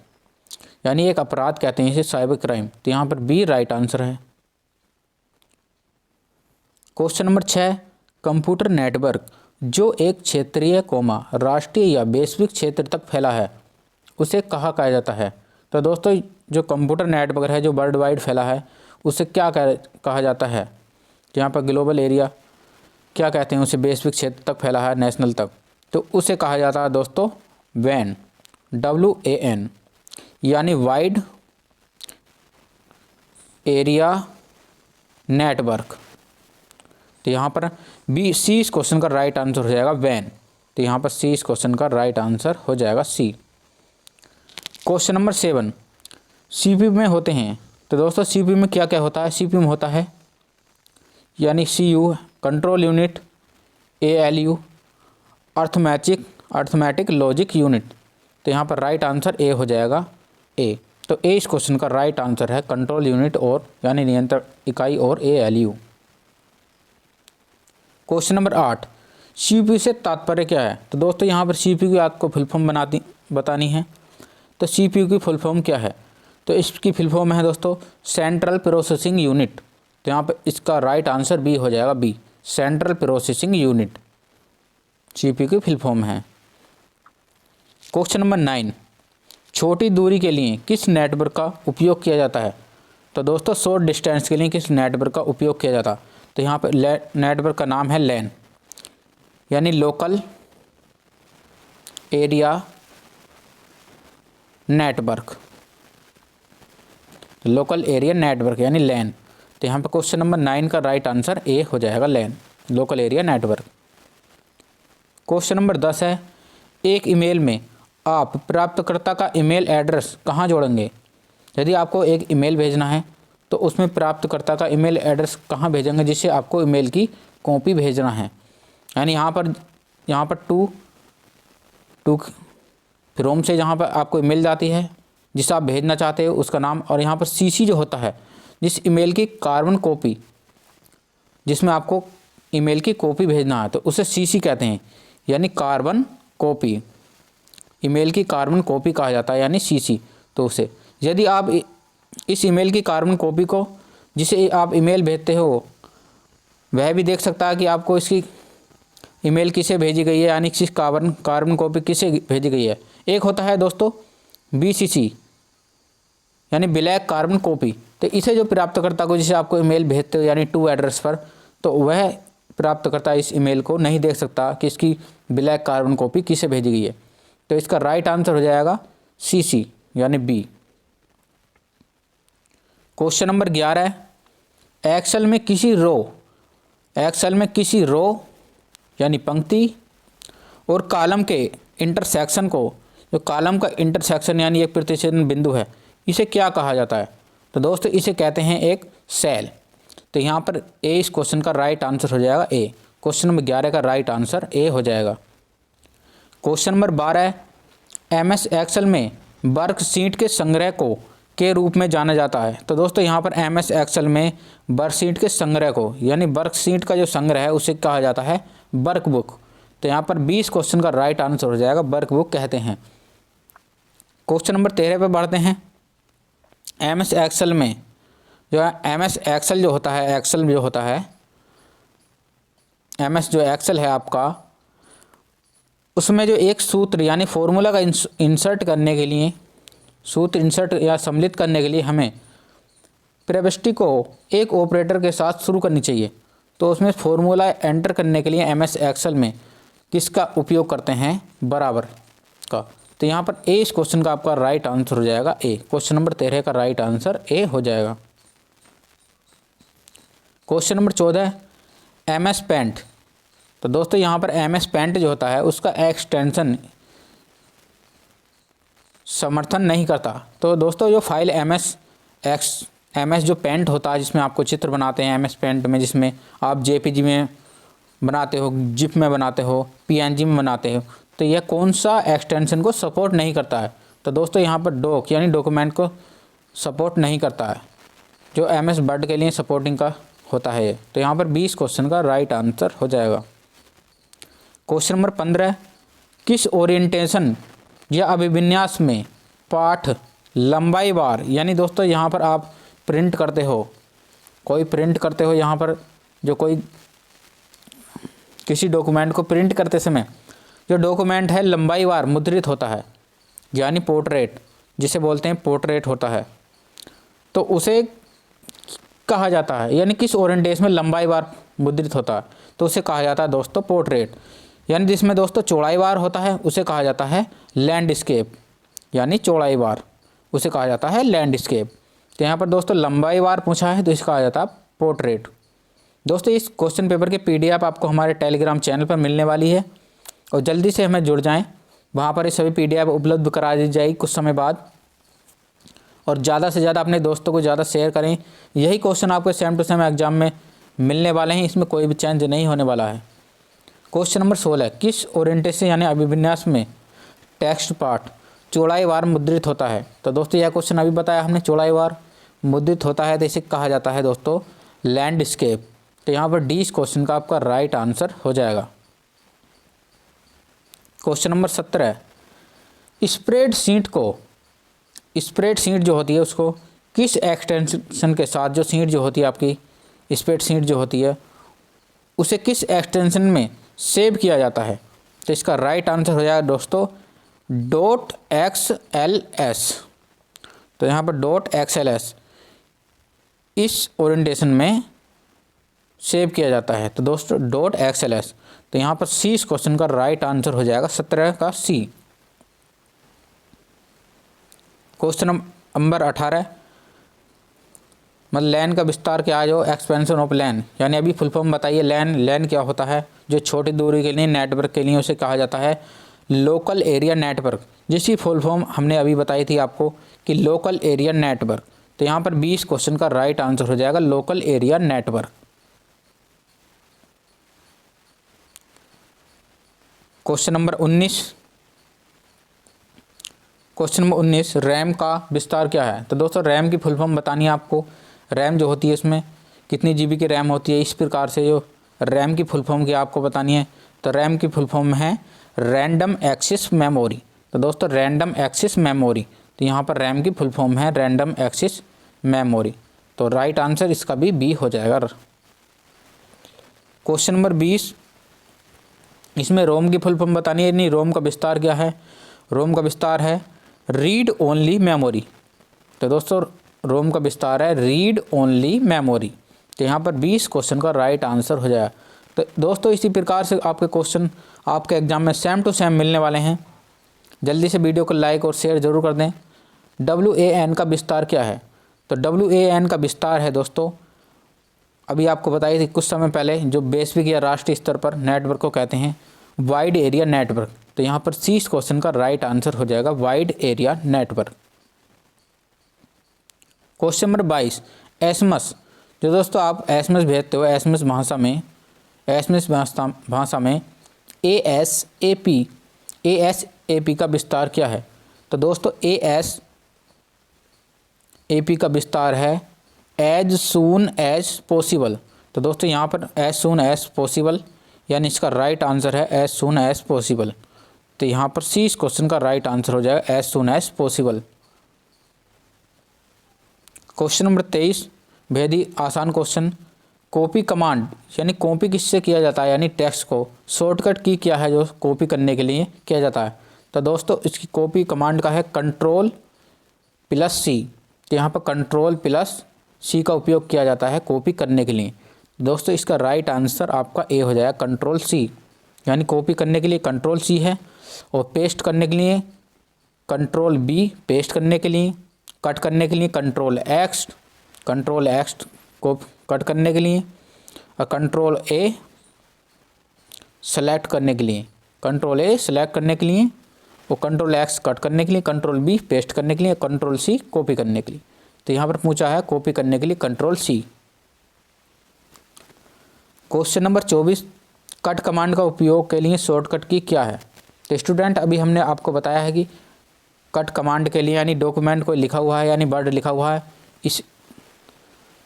एक अपराध कहते हैं इसे साइबर क्राइम। तो यहाँ पर बी राइट आंसर है। क्वेश्चन नंबर 6, कंप्यूटर नेटवर्क जो एक क्षेत्रीय राष्ट्रीय या वैश्विक क्षेत्र तक फैला है उसे कहा जाता है। तो दोस्तों जो कंप्यूटर नेटवर्क है जो वर्ल्ड वाइड फैला है उसे क्या कहा जाता है, यहाँ पर ग्लोबल एरिया क्या कहते हैं, उसे वैश्विक क्षेत्र तक फैला है नेशनल तक, तो उसे कहा जाता है दोस्तों WAN, WAN wide area network. तो यहाँ पर बी सी इस क्वेश्चन का राइट आंसर हो जाएगा WAN। तो यहाँ पर सी इस क्वेश्चन का राइट आंसर हो जाएगा सी। क्वेश्चन नंबर 7, CPU में होते हैं। तो दोस्तों CPU में क्या क्या होता है, CPU में होता है CU control unit, ALU arithmetic logic unit. तो यहाँ पर राइट आंसर ए हो जाएगा ए। तो ए इस क्वेश्चन का राइट आंसर है कंट्रोल यूनिट और नियंत्रण इकाई और ALU। क्वेश्चन नंबर 8, CPU से तात्पर्य क्या है। तो दोस्तों यहाँ पर CPU की आपको फुल फॉर्म बतानी है। तो CPU की फुल फॉर्म क्या है, तो इसकी फुल फॉर्म है दोस्तों सेंट्रल प्रोसेसिंग यूनिट। तो यहाँ पर इसका राइट आंसर बी हो जाएगा B, central processing unit CPU की फुल फॉर्म है। क्वेश्चन नंबर 9, छोटी दूरी के लिए किस नेटवर्क का उपयोग किया जाता है। तो दोस्तों शॉर्ट डिस्टेंस के लिए किस नेटवर्क का उपयोग किया जाता है। तो यहाँ पर नेटवर्क का नाम है LAN, local area network, local area network LAN। तो यहाँ पर क्वेश्चन नंबर 9 का राइट आंसर ए हो जाएगा LAN, local area network. Question number 10 है, एक ईमेल में आप प्राप्तकर्ता का ईमेल एड्रेस कहाँ जोड़ेंगे। यदि आपको एक ईमेल भेजना है तो उसमें प्राप्तकर्ता का ईमेल एड्रेस कहाँ भेजेंगे जिससे आपको ईमेल की कॉपी भेजना है। यहाँ पर टू फ्रॉम से जहाँ पर आपको ईमेल जाती है जिसे आप भेजना चाहते हो उसका नाम, और यहाँ पर CC जो होता है जिस ईमेल की कार्बन कॉपी जिसमें आपको ईमेल की कॉपी भेजना है तो उसे CC कहते हैं, कार्बन कॉपी। ईमेल की कार्बन कॉपी कहा जाता है, यानी सीसी। तो उसे यदि आप इस ईमेल की कार्बन कॉपी को, जिसे आप ईमेल भेजते हो, वह भी देख सकता है कि आपको इसकी ईमेल किसे भेजी गई है, यानी किस कार्बन कॉपी किसे भेजी गई है। एक होता है दोस्तों BCC, यानी ब्लैक कार्बन कॉपी। तो इसे जो प्राप्तकर्ता को, जिसे आपको ईमेल भेजते हो यानी टू एड्रेस पर, तो वह प्राप्तकर्ता इस ईमेल को नहीं देख सकता कि इसकी ब्लैक कार्बन कॉपी किसे भेजी गई है। तो इसका राइट आंसर हो जाएगा CC, यानी B। क्वेश्चन नंबर 11, एक्सेल में किसी रो यानी पंक्ति और कॉलम के इंटरसेक्शन को, जो कॉलम का इंटरसेक्शन यानी एक प्रतिच्छेदन बिंदु है, इसे क्या कहा जाता है? तो दोस्तों इसे कहते हैं एक सेल। तो यहाँ पर ए इस क्वेश्चन का राइट आंसर हो जाएगा ए। क्वेश्चन नंबर 11 का राइट आंसर ए हो जाएगा। क्वेश्चन नंबर 12, MS एक्सेल में वर्कशीट के संग्रह को के रूप में जाना जाता है। तो दोस्तों यहाँ पर MS एक्सेल में वर्कशीट के संग्रह को, यानी वर्कशीट का जो संग्रह है, उसे कहा जाता है वर्कबुक। तो यहाँ पर 20 क्वेश्चन का राइट आंसर हो जाएगा वर्कबुक कहते हैं। क्वेश्चन नंबर 13 पे बढ़ते हैं। MS एक्सेल में जो है, MS एक्सेल जो होता है, MS जो एक्सेल है आपका, उसमें जो एक सूत्र यानी फॉर्मूला का इंसर्ट करने के लिए, सूत्र इंसर्ट या सम्मिलित करने के लिए हमें प्रविष्टि को एक ऑपरेटर के साथ शुरू करनी चाहिए। तो उसमें फॉर्मूला एंटर करने के लिए MS एक्सेल में किसका उपयोग करते हैं? बराबर का। तो यहाँ पर ए इस क्वेश्चन का आपका राइट आंसर हो जाएगा ए। क्वेश्चन नंबर 13 का राइट आंसर ए हो जाएगा। Question number 14, MS paint. तो दोस्तों यहाँ पर MS पेंट जो होता है, उसका एक्सटेंशन समर्थन नहीं करता। तो दोस्तों जो फाइल MS जो पेंट होता है, जिसमें आपको चित्र बनाते हैं MS पेंट में, जिसमें आप JPG में बनाते हो, जिप में बनाते हो, PNG में बनाते हो, तो यह कौन सा एक्सटेंशन को सपोर्ट नहीं करता है? तो दोस्तों यहाँ पर डॉक यानी डॉक्यूमेंट को सपोर्ट नहीं करता है, जो MS वर्ड के लिए सपोर्टिंग का होता है। तो यहाँ पर 20 क्वेश्चन का राइट आंसर हो जाएगा। क्वेश्चन नंबर 15, किस ओरिएंटेशन या अभिविन्यास में पाठ लंबाई बार, यानी दोस्तों यहाँ पर आप प्रिंट करते हो, यहाँ पर जो कोई किसी डॉक्यूमेंट को प्रिंट करते समय जो डॉक्यूमेंट है लंबाई बार मुद्रित होता है, यानी पोर्ट्रेट, जिसे बोलते हैं पोर्ट्रेट होता है, तो उसे कहा जाता है, यानी किस ओरिएंटेशन में लंबाई बार मुद्रित होता है, तो उसे कहा जाता है दोस्तों पोर्ट्रेट। यानी जिसमें दोस्तों चौड़ाई बार होता है, उसे कहा जाता है लैंडस्केप, यानी चौड़ाई बार उसे कहा जाता है लैंडस्केप। तो यहाँ पर दोस्तों लंबाई बार पूछा है, तो इसे कहा जाता है पोर्ट्रेट। दोस्तों इस क्वेश्चन पेपर की PDF आपको हमारे टेलीग्राम चैनल पर मिलने वाली है, और जल्दी से हमें जुड़ जाएं, वहाँ पर ये सभी PDF उपलब्ध करा दी जाएगी कुछ समय बाद। और ज़्यादा से ज़्यादा अपने दोस्तों को ज़्यादा शेयर करें। यही क्वेश्चन आपको सेम टू सेम एग्जाम में मिलने वाले हैं, इसमें कोई भी चेंज नहीं होने वाला है। क्वेश्चन नंबर 16, किस ओरिएंटेशन यानी अभिविन्यास में टेक्स्ट पार्ट चौड़ाई बार मुद्रित होता है? तो दोस्तों यह क्वेश्चन अभी बताया हमने, चौड़ाई बार मुद्रित होता है, तो इसे कहा जाता है दोस्तों लैंडस्केप। तो यहाँ पर डी इस क्वेश्चन का आपका राइट आंसर हो जाएगा। क्वेश्चन नंबर 17, स्प्रेडशीट जो होती है उसको किस एक्सटेंशन के साथ, जो सीट जो होती है आपकी स्प्रेडशीट जो होती है, उसे किस एक्सटेंशन में सेव किया जाता है? तो इसका राइट आंसर हो जाएगा दोस्तों .xls। तो यहाँ पर .xls इस ओरिएंटेशन में सेव किया जाता है, तो दोस्तों .xls। तो यहाँ पर सी इस क्वेश्चन का राइट आंसर हो जाएगा, 17 का सी। क्वेश्चन नंबर 18, मतलब लैन का विस्तार क्या है? जो एक्सपेंशन ऑफ लैन, यानी अभी फुल फॉर्म बताइए। लैन क्या होता है? जो छोटी दूरी के लिए नेटवर्क के लिए उसे कहा जाता है लोकल एरिया नेटवर्क, जिसकी फुल फॉर्म हमने अभी बताई थी आपको कि लोकल एरिया नेटवर्क। तो यहाँ पर 20 क्वेश्चन का राइट आंसर हो जाएगा local area network. Question number 19, RAM का विस्तार क्या है? तो दोस्तों रैम की फुल फॉर्म बतानी है आपको। रैम जो होती है इसमें कितनी GB की रैम होती है, इस प्रकार से जो रैम की फुल फॉर्म की आपको बतानी है। तो रैम की फुल फॉर्म है रैंडम एक्सेस मेमोरी। तो दोस्तों रैंडम एक्सेस मेमोरी, तो यहाँ पर रैम की फुल फॉर्म है रैंडम एक्सेस मेमोरी, तो राइट आंसर इसका भी बी हो जाएगा। क्वेश्चन नंबर 20, इसमें रोम की फुल फॉर्म बतानी है। नहीं, रोम का विस्तार क्या है? रोम का विस्तार है रीड ओनली मेमोरी। तो दोस्तों रोम का विस्तार है रीड ओनली मेमोरी, तो यहाँ पर 20 क्वेश्चन का राइट आंसर हो जाएगा। तो दोस्तों इसी प्रकार से आपके क्वेश्चन आपके एग्जाम में सेम टू सेम मिलने वाले हैं। जल्दी से वीडियो को लाइक और शेयर जरूर कर दें। WAN का विस्तार क्या है? तो WAN का विस्तार है दोस्तों, अभी आपको बताई थी कुछ समय पहले, जो वैश्विक या राष्ट्रीय स्तर पर नेटवर्क को कहते हैं वाइड एरिया नेटवर्क। तो यहाँ पर 30 क्वेश्चन का राइट आंसर हो जाएगा wide area network. Question number 22, SMS, जो दोस्तों आप एसएमएस भेजते हो, एसएमएस भाषा में ASAP का विस्तार क्या है? तो दोस्तों ASAP का विस्तार है एज सून एज पॉसिबल। तो दोस्तों यहाँ पर एज सून एज पॉसिबल, यानी इसका राइट आंसर है एज सून एज पॉसिबल। तो यहाँ पर 30 क्वेश्चन का राइट आंसर हो जाएगा as soon as possible. Question number 23, बेहद ही आसान क्वेश्चन, कॉपी कमांड यानी कॉपी किससे किया जाता है, यानी टेक्स्ट को शॉर्टकट की क्या है जो कॉपी करने के लिए किया जाता है? तो दोस्तों इसकी कॉपी कमांड का है Ctrl+C। तो यहाँ पर Ctrl+C का उपयोग किया जाता है कॉपी करने के लिए। दोस्तों इसका राइट आंसर आपका ए हो जाएगा Ctrl+C, यानी कॉपी करने के लिए Ctrl+C है, और पेस्ट करने के लिए Ctrl+B, पेस्ट करने के लिए, कट करने के लिए Ctrl+X को कट करने के लिए, और Ctrl+A सेलेक्ट करने के लिए, Ctrl+A सेलेक्ट करने के लिए, और Ctrl+X कट करने के लिए, Ctrl+B पेस्ट करने के लिए, Ctrl+C कॉपी करने के लिए। तो यहाँ पर पूछा है कॉपी करने के लिए Ctrl+C। Question number 24, cut command का उपयोग के लिए शॉर्टकट की क्या है? तो स्टूडेंट अभी हमने आपको बताया है कि कट कमांड के लिए, यानी डॉक्यूमेंट कोई लिखा हुआ है, यानी वर्ड लिखा हुआ है,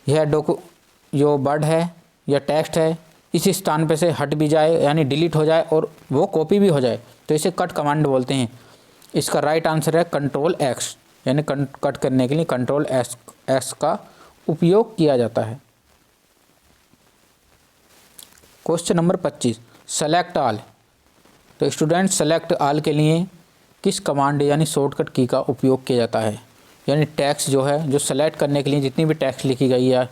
यह जो वर्ड है या टेक्स्ट है इस स्थान पे से हट भी जाए, यानी डिलीट हो जाए और वो कॉपी भी हो जाए, तो इसे कट कमांड बोलते हैं। इसका राइट आंसर है Ctrl+X, यानी कट करने के लिए Ctrl+X का उपयोग किया जाता है। Question number 25, select all. तो स्टूडेंट सेलेक्ट ऑल के लिए किस कमांड यानी शॉर्टकट की का उपयोग किया जाता है? यानी टेक्स्ट जो है, जो सेलेक्ट करने के लिए जितनी भी टेक्स्ट लिखी गई है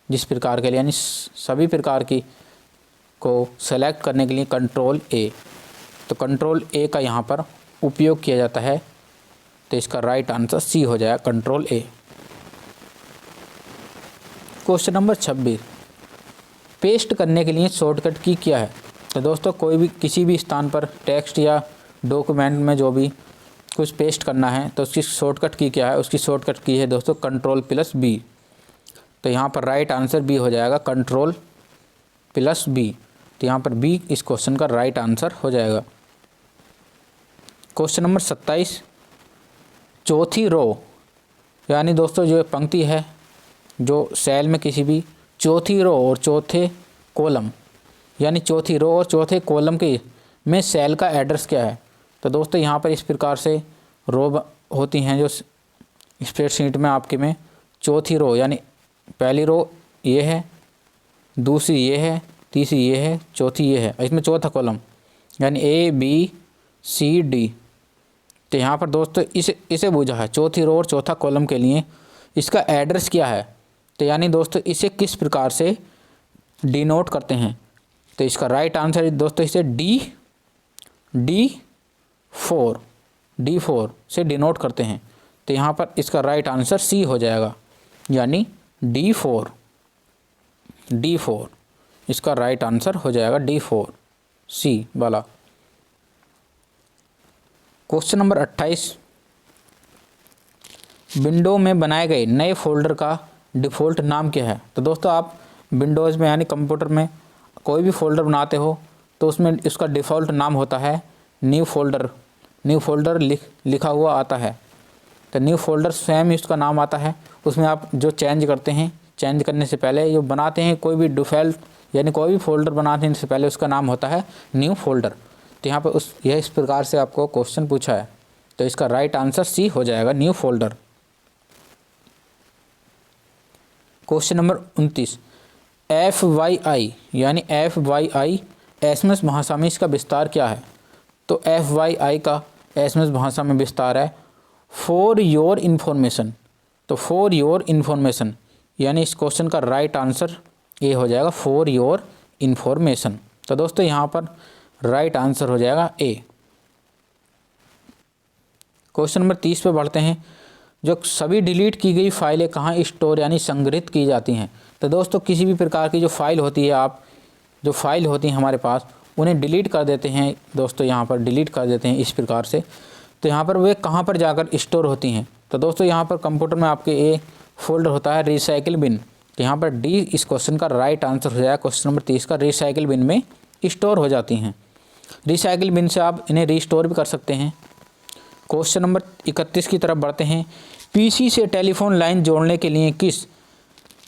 जिस प्रकार के लिए, यानी सभी प्रकार की को सेलेक्ट करने के लिए Ctrl+A। तो Ctrl+A का यहाँ पर उपयोग किया जाता है, तो इसका राइट आंसर सी हो जाएगा Ctrl+A। क्वेश्चन नंबर 26, पेस्ट करने के लिए शॉर्टकट की क्या है? तो दोस्तों कोई भी किसी भी स्थान पर टेक्स्ट या डॉक्यूमेंट में जो भी कुछ पेस्ट करना है तो उसकी शॉर्टकट की क्या है? उसकी शॉर्टकट की है दोस्तों Ctrl+B। तो यहाँ पर राइट आंसर बी हो जाएगा Ctrl+B। तो यहाँ पर बी इस क्वेश्चन का राइट आंसर हो जाएगा। क्वेश्चन नंबर 27, चौथी रो, यानी दोस्तों जो पंक्ति है, जो सेल में किसी भी चौथी रो और चौथे कॉलम, यानी चौथी रो और चौथे कॉलम के में सेल का एड्रेस क्या है? तो दोस्तों यहाँ पर इस प्रकार से रो होती हैं जो स्प्रेडशीट में आपके में, चौथी रो यानी पहली रो ये है, दूसरी ये है, तीसरी ये है, चौथी ये है, इसमें चौथा कॉलम यानी ABCD। तो यहाँ पर दोस्तों इसे बूझा है चौथी रो और चौथा कॉलम के लिए इसका एड्रेस क्या है? तो यानी दोस्तों इसे किस प्रकार से डिनोट करते हैं? तो इसका राइट आंसर है दोस्तों इसे D4 से डिनोट करते हैं। तो यहाँ पर इसका राइट आंसर सी हो जाएगा, यानी D4 इसका राइट आंसर हो जाएगा D4 सी वाला। क्वेश्चन नंबर 28, विंडो में बनाए गए नए फोल्डर का डिफ़ॉल्ट नाम क्या है? तो दोस्तों आप विंडोज़ में यानी कंप्यूटर में कोई भी फोल्डर बनाते हो तो उसमें इसका डिफ़ॉल्ट नाम होता है न्यू फोल्डर लिखा हुआ आता है। तो न्यू फोल्डर स्वयं इसका नाम आता है, उसमें आप जो चेंज करते हैं, चेंज करने से पहले जो बनाते हैं कोई भी डिफ़ॉल्ट यानी कोई भी फोल्डर बनाने से पहले उसका नाम होता है न्यू फोल्डर। तो यहाँ पर यह इस प्रकार से आपको क्वेश्चन पूछा है। तो इसका राइट आंसर सी हो जाएगा, new folder. Question number 29, FYI यानी FYI एसएमएस भाषा में इसका विस्तार क्या है? तो FYI का एसएमएस भाषा में विस्तार है फॉर योर इन्फॉर्मेशन। तो फॉर योर इन्फॉर्मेशन यानी इस क्वेश्चन का राइट आंसर ये हो जाएगा फॉर योर इन्फॉर्मेशन। तो दोस्तों यहाँ पर राइट आंसर हो जाएगा ए। क्वेश्चन नंबर 30 पे बढ़ते हैं। जो सभी डिलीट की गई फाइलें कहाँ स्टोर यानी संग्रहित की जाती हैं? तो दोस्तों किसी भी प्रकार की जो फाइल होती है, आप जो फाइल होती हैं हमारे पास, उन्हें डिलीट कर देते हैं दोस्तों, यहाँ पर डिलीट कर देते हैं इस प्रकार से। तो यहाँ पर वे कहाँ पर जाकर स्टोर होती हैं? तो दोस्तों यहाँ पर कंप्यूटर में आपके ए फोल्डर होता है रिसाइकिल बिन। तो यहाँ पर डी इस क्वेश्चन का राइट आंसर हो जाएगा। क्वेश्चन नंबर 30 का रिसाइकिल बिन में स्टोर हो जाती हैं। रिसाइकिल बिन से आप इन्हें रीस्टोर भी कर सकते हैं। क्वेश्चन नंबर 31 की तरफ बढ़ते हैं। पीसी से टेलीफोन लाइन जोड़ने के लिए किस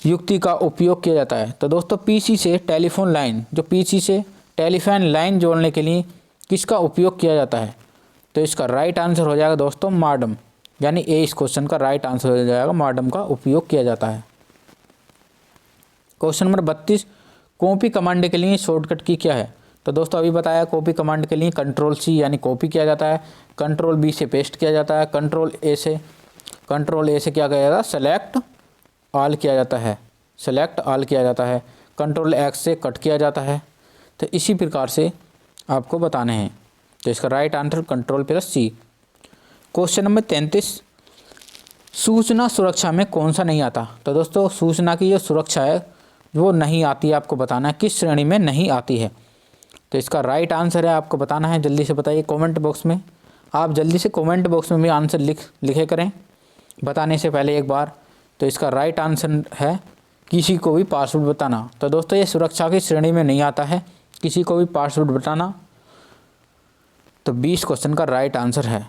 युक्ति का उपयोग किया जाता है? तो दोस्तों पीसी से टेलीफोन लाइन, जो पीसी से टेलीफोन लाइन जोड़ने के लिए किसका उपयोग किया जाता है? तो इसका राइट आंसर हो जाएगा दोस्तों मॉडेम, यानी ए इस क्वेश्चन का राइट आंसर हो जाएगा, मॉडेम का उपयोग किया जाता है। क्वेश्चन नंबर 32, कॉपी कमांड के लिए शॉर्टकट की क्या है? तो दोस्तों अभी बताया कॉपी कमांड के लिए कंट्रोल सी यानी कॉपी किया जाता है, कंट्रोल बी से पेस्ट किया जाता है, कंट्रोल ए से क्या किया जाता है? सेलेक्ट ऑल किया जाता है, सेलेक्ट ऑल किया जाता है, कंट्रोल एक्स से कट किया जाता है। तो इसी प्रकार से आपको बताने हैं। तो इसका राइट आंसर कंट्रोल प्लस सी। क्वेश्चन नंबर 33, सूचना सुरक्षा में कौन सा नहीं आता? तो दोस्तों सूचना की जो सुरक्षा है वो नहीं आती है, आपको बताना है किस श्रेणी में नहीं आती है। तो इसका राइट आंसर है, आपको बताना है, जल्दी से बताइए कमेंट बॉक्स में। आप जल्दी से कमेंट बॉक्स में भी आंसर लिखे करें बताने से पहले एक बार। तो इसका राइट आंसर है किसी को भी पासवर्ड बताना। तो दोस्तों ये सुरक्षा की श्रेणी में नहीं आता है, किसी को भी पासवर्ड बताना। तो 20 क्वेश्चन का राइट आंसर है।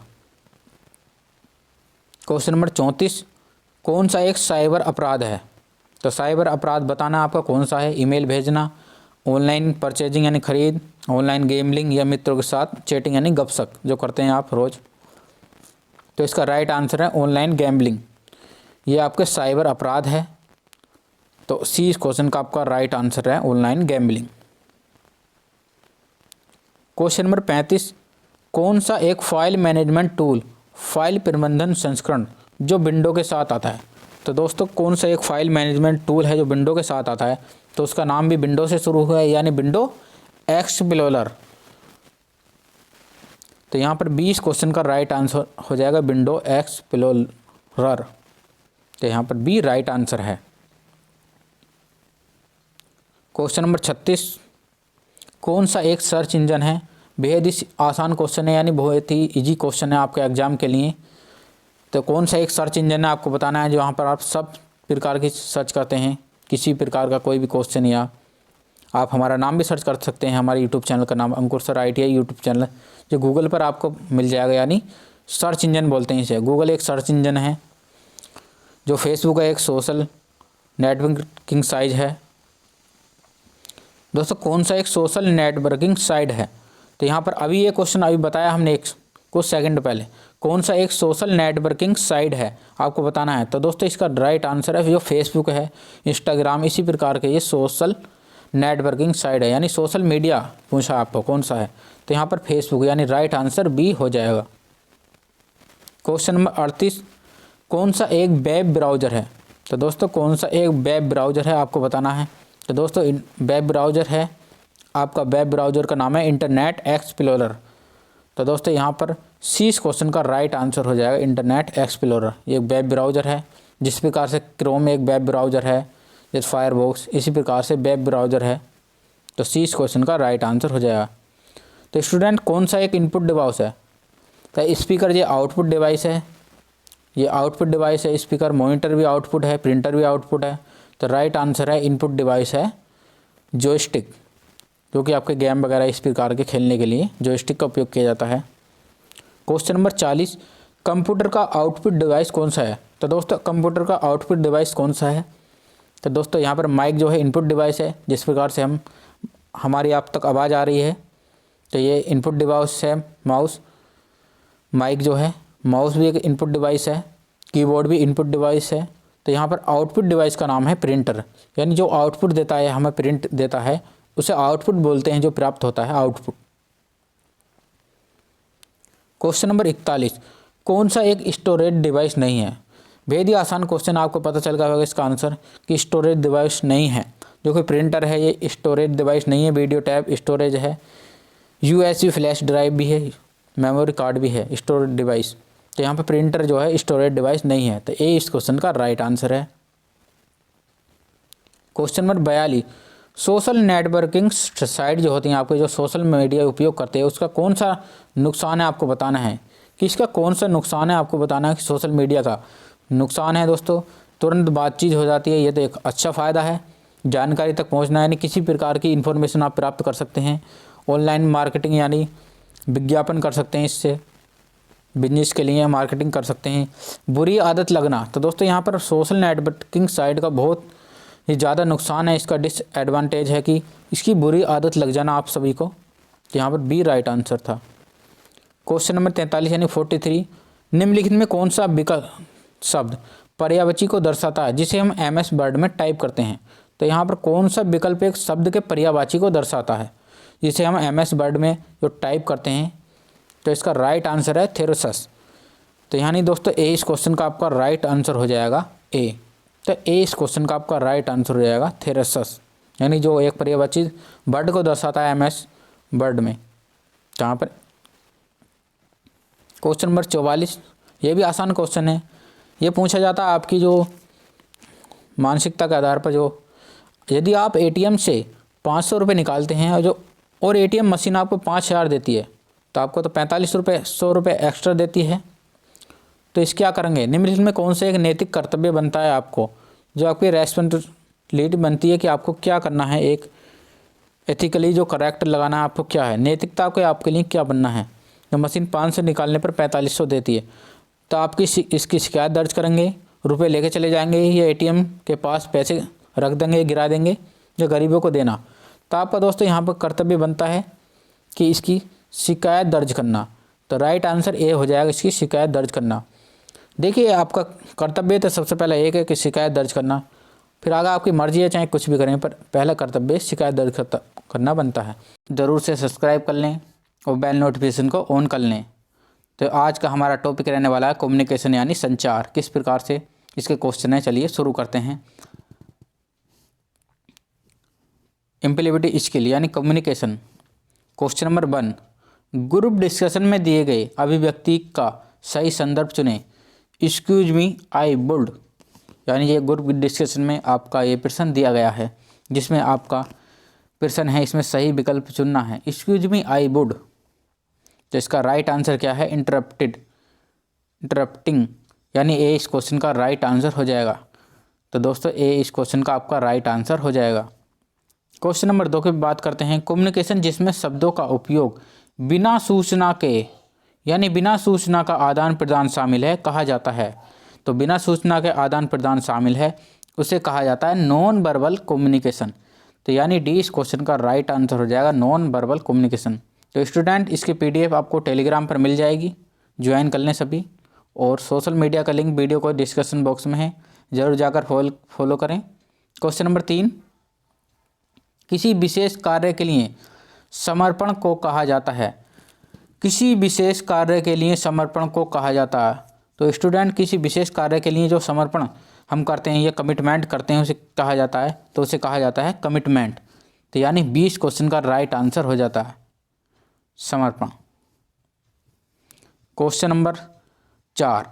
क्वेश्चन नंबर 34, कौन सा एक साइबर अपराध है? तो साइबर अपराध बताना आपका कौन सा है? ईमेल भेजना, ऑनलाइन परचेजिंग यानी खरीद, ऑनलाइन गेमलिंग या मित्रों के साथ चैटिंग यानी गपशप जो करते हैं आप रोज़। तो इसका राइट आंसर है ऑनलाइन गैम्बलिंग, ये आपके साइबर अपराध है। तो सी इस क्वेश्चन का आपका राइट आंसर है ऑनलाइन गैम्बलिंग। क्वेश्चन नंबर 35, कौन सा एक फाइल मैनेजमेंट टूल, फाइल प्रबंधन संस्करण जो विंडो के साथ आता है? तो दोस्तों कौन सा एक फाइल मैनेजमेंट टूल है जो विंडो के साथ आता है? तो उसका नाम भी विंडो से शुरू हुआ है यानी विंडो एक्सप्लोरर। तो यहाँ पर 20 क्वेश्चन का राइट आंसर हो जाएगा विंडो एक्सप्लोरर। तो यहाँ पर बी राइट आंसर है। क्वेश्चन नंबर 36, कौन सा एक सर्च इंजन है? बेहद ही आसान क्वेश्चन है यानी बहुत ही इजी क्वेश्चन है आपके एग्जाम के लिए। तो कौन सा एक सर्च इंजन है आपको बताना है, जहाँ पर आप सब प्रकार की सर्च करते हैं, किसी प्रकार का कोई भी क्वेश्चन, या आप हमारा नाम भी सर्च कर सकते हैं। हमारे यूट्यूब चैनल का नाम अंकुर सर ITI यूट्यूब चैनल जो गूगल पर आपको मिल जाएगा, यानी सर्च इंजन बोलते हैं इसे। गूगल एक सर्च इंजन है, जो फेसबुक है एक सोशल नेटवर्किंग साइट है। दोस्तों कौन सा एक सोशल नेटवर्किंग साइट है? तो यहाँ पर अभी ये क्वेश्चन अभी बताया हमने कुछ सेकंड पहले, कौन सा एक सोशल नेटवर्किंग साइट है आपको बताना है। तो दोस्तों इसका राइट आंसर है जो फेसबुक है, इंस्टाग्राम, इसी प्रकार के ये सोशल नेटवर्किंग साइट है, यानी सोशल मीडिया पूछा आपको कौन सा है। तो यहाँ पर फेसबुक, यानी राइट आंसर बी हो जाएगा। क्वेश्चन नंबर 38, कौन सा एक वेब ब्राउज़र है? तो दोस्तों कौन सा एक वेब ब्राउज़र है आपको बताना है। तो दोस्तों वेब ब्राउज़र है आपका, वेब ब्राउज़र का नाम है इंटरनेट एक्सप्लोरर। तो दोस्तों यहाँ पर सी इस क्वेश्चन का राइट आंसर हो जाएगा इंटरनेट एक्सप्लोरर। ये एक वेब ब्राउज़र है, जिस प्रकार से क्रोम एक वेब ब्राउज़र है, जैसे फायरबॉक्स, इसी प्रकार से वेब ब्राउज़र है। तो सी इस क्वेश्चन का राइट आंसर हो जाएगा। तो स्टूडेंट कौन सा एक इनपुट डिवाइस है? तो स्पीकर ये आउटपुट डिवाइस है, ये आउटपुट डिवाइस है स्पीकर। मॉनिटर भी आउटपुट है, प्रिंटर भी आउटपुट है। तो राइट आंसर है इनपुट डिवाइस है जॉयस्टिक, जो कि आपके गेम वगैरह इस प्रकार के खेलने के लिए जॉयस्टिक का उपयोग किया जाता है। क्वेश्चन नंबर 40, कंप्यूटर का आउटपुट डिवाइस कौन सा है? तो दोस्तों कंप्यूटर का आउटपुट डिवाइस कौन सा है? तो दोस्तों यहाँ पर माइक जो है इनपुट डिवाइस है, जिस प्रकार से हमारी आप तक आवाज़ आ रही है। तो ये इनपुट डिवाइस है माउस, माइक जो है माउस भी एक इनपुट डिवाइस है, कीबोर्ड भी इनपुट डिवाइस है। तो यहाँ पर आउटपुट डिवाइस का नाम है प्रिंटर, यानी जो आउटपुट देता है, हमें प्रिंट देता है, उसे आउटपुट बोलते हैं, जो प्राप्त होता है आउटपुट। क्वेश्चन नंबर 41, कौन सा एक स्टोरेज डिवाइस नहीं है? बेहद ही आसान क्वेश्चन, आपको पता चल गया होगा इसका आंसर कि स्टोरेज डिवाइस नहीं है। जो कि प्रिंटर है ये स्टोरेज डिवाइस नहीं है, वीडियो टैब स्टोरेज है, USB फ्लैश ड्राइव भी है, मेमोरी कार्ड भी है स्टोरेज डिवाइस। तो यहाँ पर प्रिंटर जो है स्टोरेज डिवाइस नहीं है। तो ए इस क्वेश्चन का राइट आंसर है। Question number 42, social networking site जो होती हैं आपके, जो सोशल मीडिया उपयोग करते हैं, उसका कौन सा नुकसान है आपको बताना है। कि इसका कौन सा नुकसान है आपको बताना है कि सोशल मीडिया का नुकसान है दोस्तों, तुरंत बातचीत हो जाती है, ये तो एक अच्छा फ़ायदा है। जानकारी तक पहुंचना, यानी किसी प्रकार की इन्फॉर्मेशन आप प्राप्त कर सकते हैं। ऑनलाइन मार्केटिंग यानी विज्ञापन कर सकते हैं, इससे बिजनेस के लिए मार्केटिंग कर सकते हैं। बुरी आदत लगना, तो दोस्तों यहाँ पर सोशल नेटवर्किंग साइट का बहुत ही ज़्यादा नुकसान है। इसका डिसएडवांटेज है कि इसकी बुरी आदत लग जाना आप सभी को। तो यहाँ पर बी राइट आंसर था। क्वेश्चन नंबर 43 यानी 43, निम्नलिखित में कौन सा विकल्प शब्द पर्यायवाची को दर्शाता है जिसे हम MS वर्ड में टाइप करते हैं? तो यहाँ पर कौन सा विकल्प एक शब्द के पर्यायवाची को दर्शाता है जिसे हम MS वर्ड में जो टाइप करते हैं? तो इसका राइट आंसर है थेरोसस। तो यानी दोस्तों ए इस क्वेश्चन का आपका राइट आंसर हो जाएगा ए। तो ए इस क्वेश्चन का आपका राइट आंसर हो जाएगा थेरोसस, यानी जो एक पर्यायवाची वर्ड को दर्शाता है MS वर्ड में। जहाँ पर क्वेश्चन नंबर 44, ये भी आसान क्वेश्चन है। ये पूछा जाता है आपकी जो मानसिकता के आधार पर, जो यदि आप ATM से 500 रुपये निकालते हैं और ATM मशीन आपको 5000 देती है, तो आपको तो 45 रुपये 100 रुपये एक्स्ट्रा देती है। तो इस क्या करेंगे? निम्नलिखित में कौन से एक नैतिक कर्तव्य बनता है आपको, जो आपकी रेस्पॉन्सिबिलिटी बनती है कि आपको क्या करना है, एक एथिकली जो करेक्ट लगाना है आपको क्या है, नैतिकता को आपके लिए क्या बनना है। जो मशीन 500 निकालने पर 4500 देती है, तो आपकी इसकी शिकायत दर्ज करेंगे, रुपए लेके चले जाएंगे या ATM के पास पैसे रख देंगे, गिरा देंगे, जो गरीबों को देना। तो आपका दोस्तों यहाँ पर कर्तव्य बनता है कि इसकी शिकायत दर्ज करना। तो राइट आंसर ए हो जाएगा, इसकी शिकायत दर्ज करना। देखिए आपका कर्तव्य तो सबसे पहला एक है कि शिकायत दर्ज करना, फिर आगे आपकी मर्जी है चाहे कुछ भी करें, पर पहला कर्तव्य शिकायत दर्ज करना बनता है। ज़रूर से सब्सक्राइब कर लें और बेल नोटिफिकेशन को ऑन कर लें। तो आज का हमारा टॉपिक रहने वाला है कम्युनिकेशन यानी संचार। किस प्रकार से इसके क्वेश्चन है, चलिए शुरू करते हैं। एम्प्लॉयबिलिटी स्किल यानी communication. Question number 1, group discussion में दिए गए अभिव्यक्ति का सही संदर्भ चुनें। एक्सक्यूज मी आई वुड, यानी ये ग्रुप डिस्कशन में आपका ये प्रश्न दिया गया है, जिसमें आपका प्रश्न है, इसमें सही विकल्प चुनना है। एक्सक्यूज मी आई वुड, तो इसका राइट आंसर क्या है? इंटरप्टिंग, यानी ए इस क्वेश्चन का राइट आंसर हो जाएगा। तो दोस्तों ए इस क्वेश्चन का आपका राइट आंसर हो जाएगा। क्वेश्चन नंबर 2 की बात करते हैं। कम्युनिकेशन जिसमें शब्दों का उपयोग बिना सूचना के यानी बिना सूचना का आदान प्रदान शामिल है कहा जाता है। तो बिना सूचना के आदान प्रदान शामिल है, उसे कहा जाता है नॉन वर्बल कम्युनिकेशन। तो यानी डी इस क्वेश्चन का राइट आंसर हो जाएगा, नॉन वर्बल कम्युनिकेशन। तो स्टूडेंट इसकी PDF आपको टेलीग्राम पर मिल जाएगी, ज्वाइन कर लें सभी। और सोशल मीडिया का लिंक वीडियो को डिस्क्रिप्शन बॉक्स में है, ज़रूर जाकर फॉलो करें। क्वेश्चन नंबर 3, किसी विशेष कार्य के लिए समर्पण को कहा जाता है। किसी विशेष कार्य के लिए समर्पण को कहा जाता है। तो स्टूडेंट किसी विशेष कार्य के लिए जो समर्पण हम करते हैं या कमिटमेंट करते हैं, उसे कहा जाता है, तो उसे कहा जाता है कमिटमेंट। तो यानी 20 क्वेश्चन का राइट आंसर हो जाता है समर्पण। क्वेश्चन नंबर 4,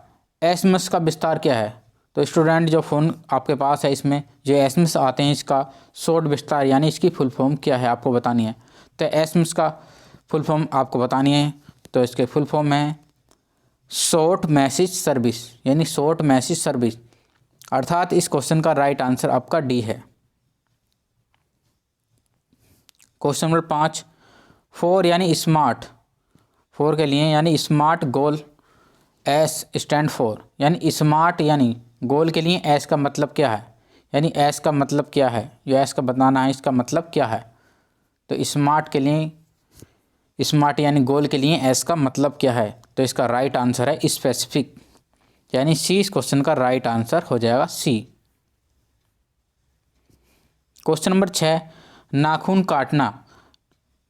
SMS का विस्तार क्या है। तो स्टूडेंट जो फ़ोन आपके पास है, इसमें जो SMS आते हैं, इसका शॉर्ट विस्तार यानी इसकी फुल फॉर्म क्या है आपको बतानी है। तो SMS का फुल फॉर्म आपको बतानी है। तो इसके फुल फॉर्म है शॉर्ट मैसेज सर्विस, यानी शॉर्ट मैसेज सर्विस। अर्थात इस क्वेश्चन का राइट आंसर आपका डी है। क्वेश्चन नंबर 5, 4 यानी स्मार्ट, 4 के लिए यानी smart goal, S stand for, यानी स्मार्ट यानी गोल के लिए S का मतलब क्या है, यानी S का मतलब क्या है, जो S का बताना है इसका मतलब क्या है। तो स्मार्ट के लिए, स्मार्ट यानी गोल के लिए S का मतलब क्या है। तो इसका राइट आंसर है स्पेसिफिक, यानी सी इस क्वेश्चन का राइट आंसर हो जाएगा सी। क्वेश्चन नंबर 6, नाखून काटना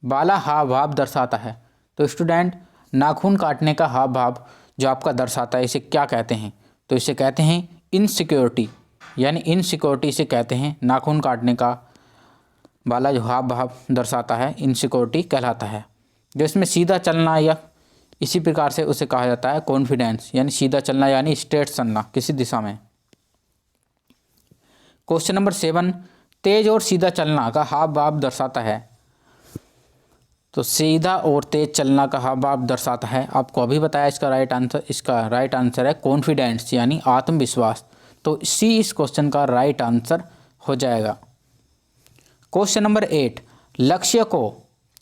वाला हाव भाव दर्शाता है। तो स्टूडेंट, नाखून काटने का हाव भाव जो आपका दर्शाता है इसे क्या कहते हैं? तो इसे कहते हैं इनसिक्योरिटी, यानी इनसिक्योरिटी से कहते हैं। नाखून काटने का वाला जो हाव भाव दर्शाता है इनसिक्योरिटी कहलाता है। जो इसमें सीधा चलना या इसी प्रकार से उसे कहा जाता है कॉन्फिडेंस, यानी सीधा चलना यानी स्ट्रेट चलना किसी दिशा में। क्वेश्चन नंबर 7, तेज और सीधा चलना का हाव भाव दर्शाता है। तो सीधा और तेज चलना का हाव भाव दर्शाता है, आपको अभी बताया इसका राइट आंसर है कॉन्फिडेंस, यानी आत्मविश्वास। तो सी इस क्वेश्चन का राइट आंसर हो जाएगा। क्वेश्चन नंबर 8, लक्ष्य को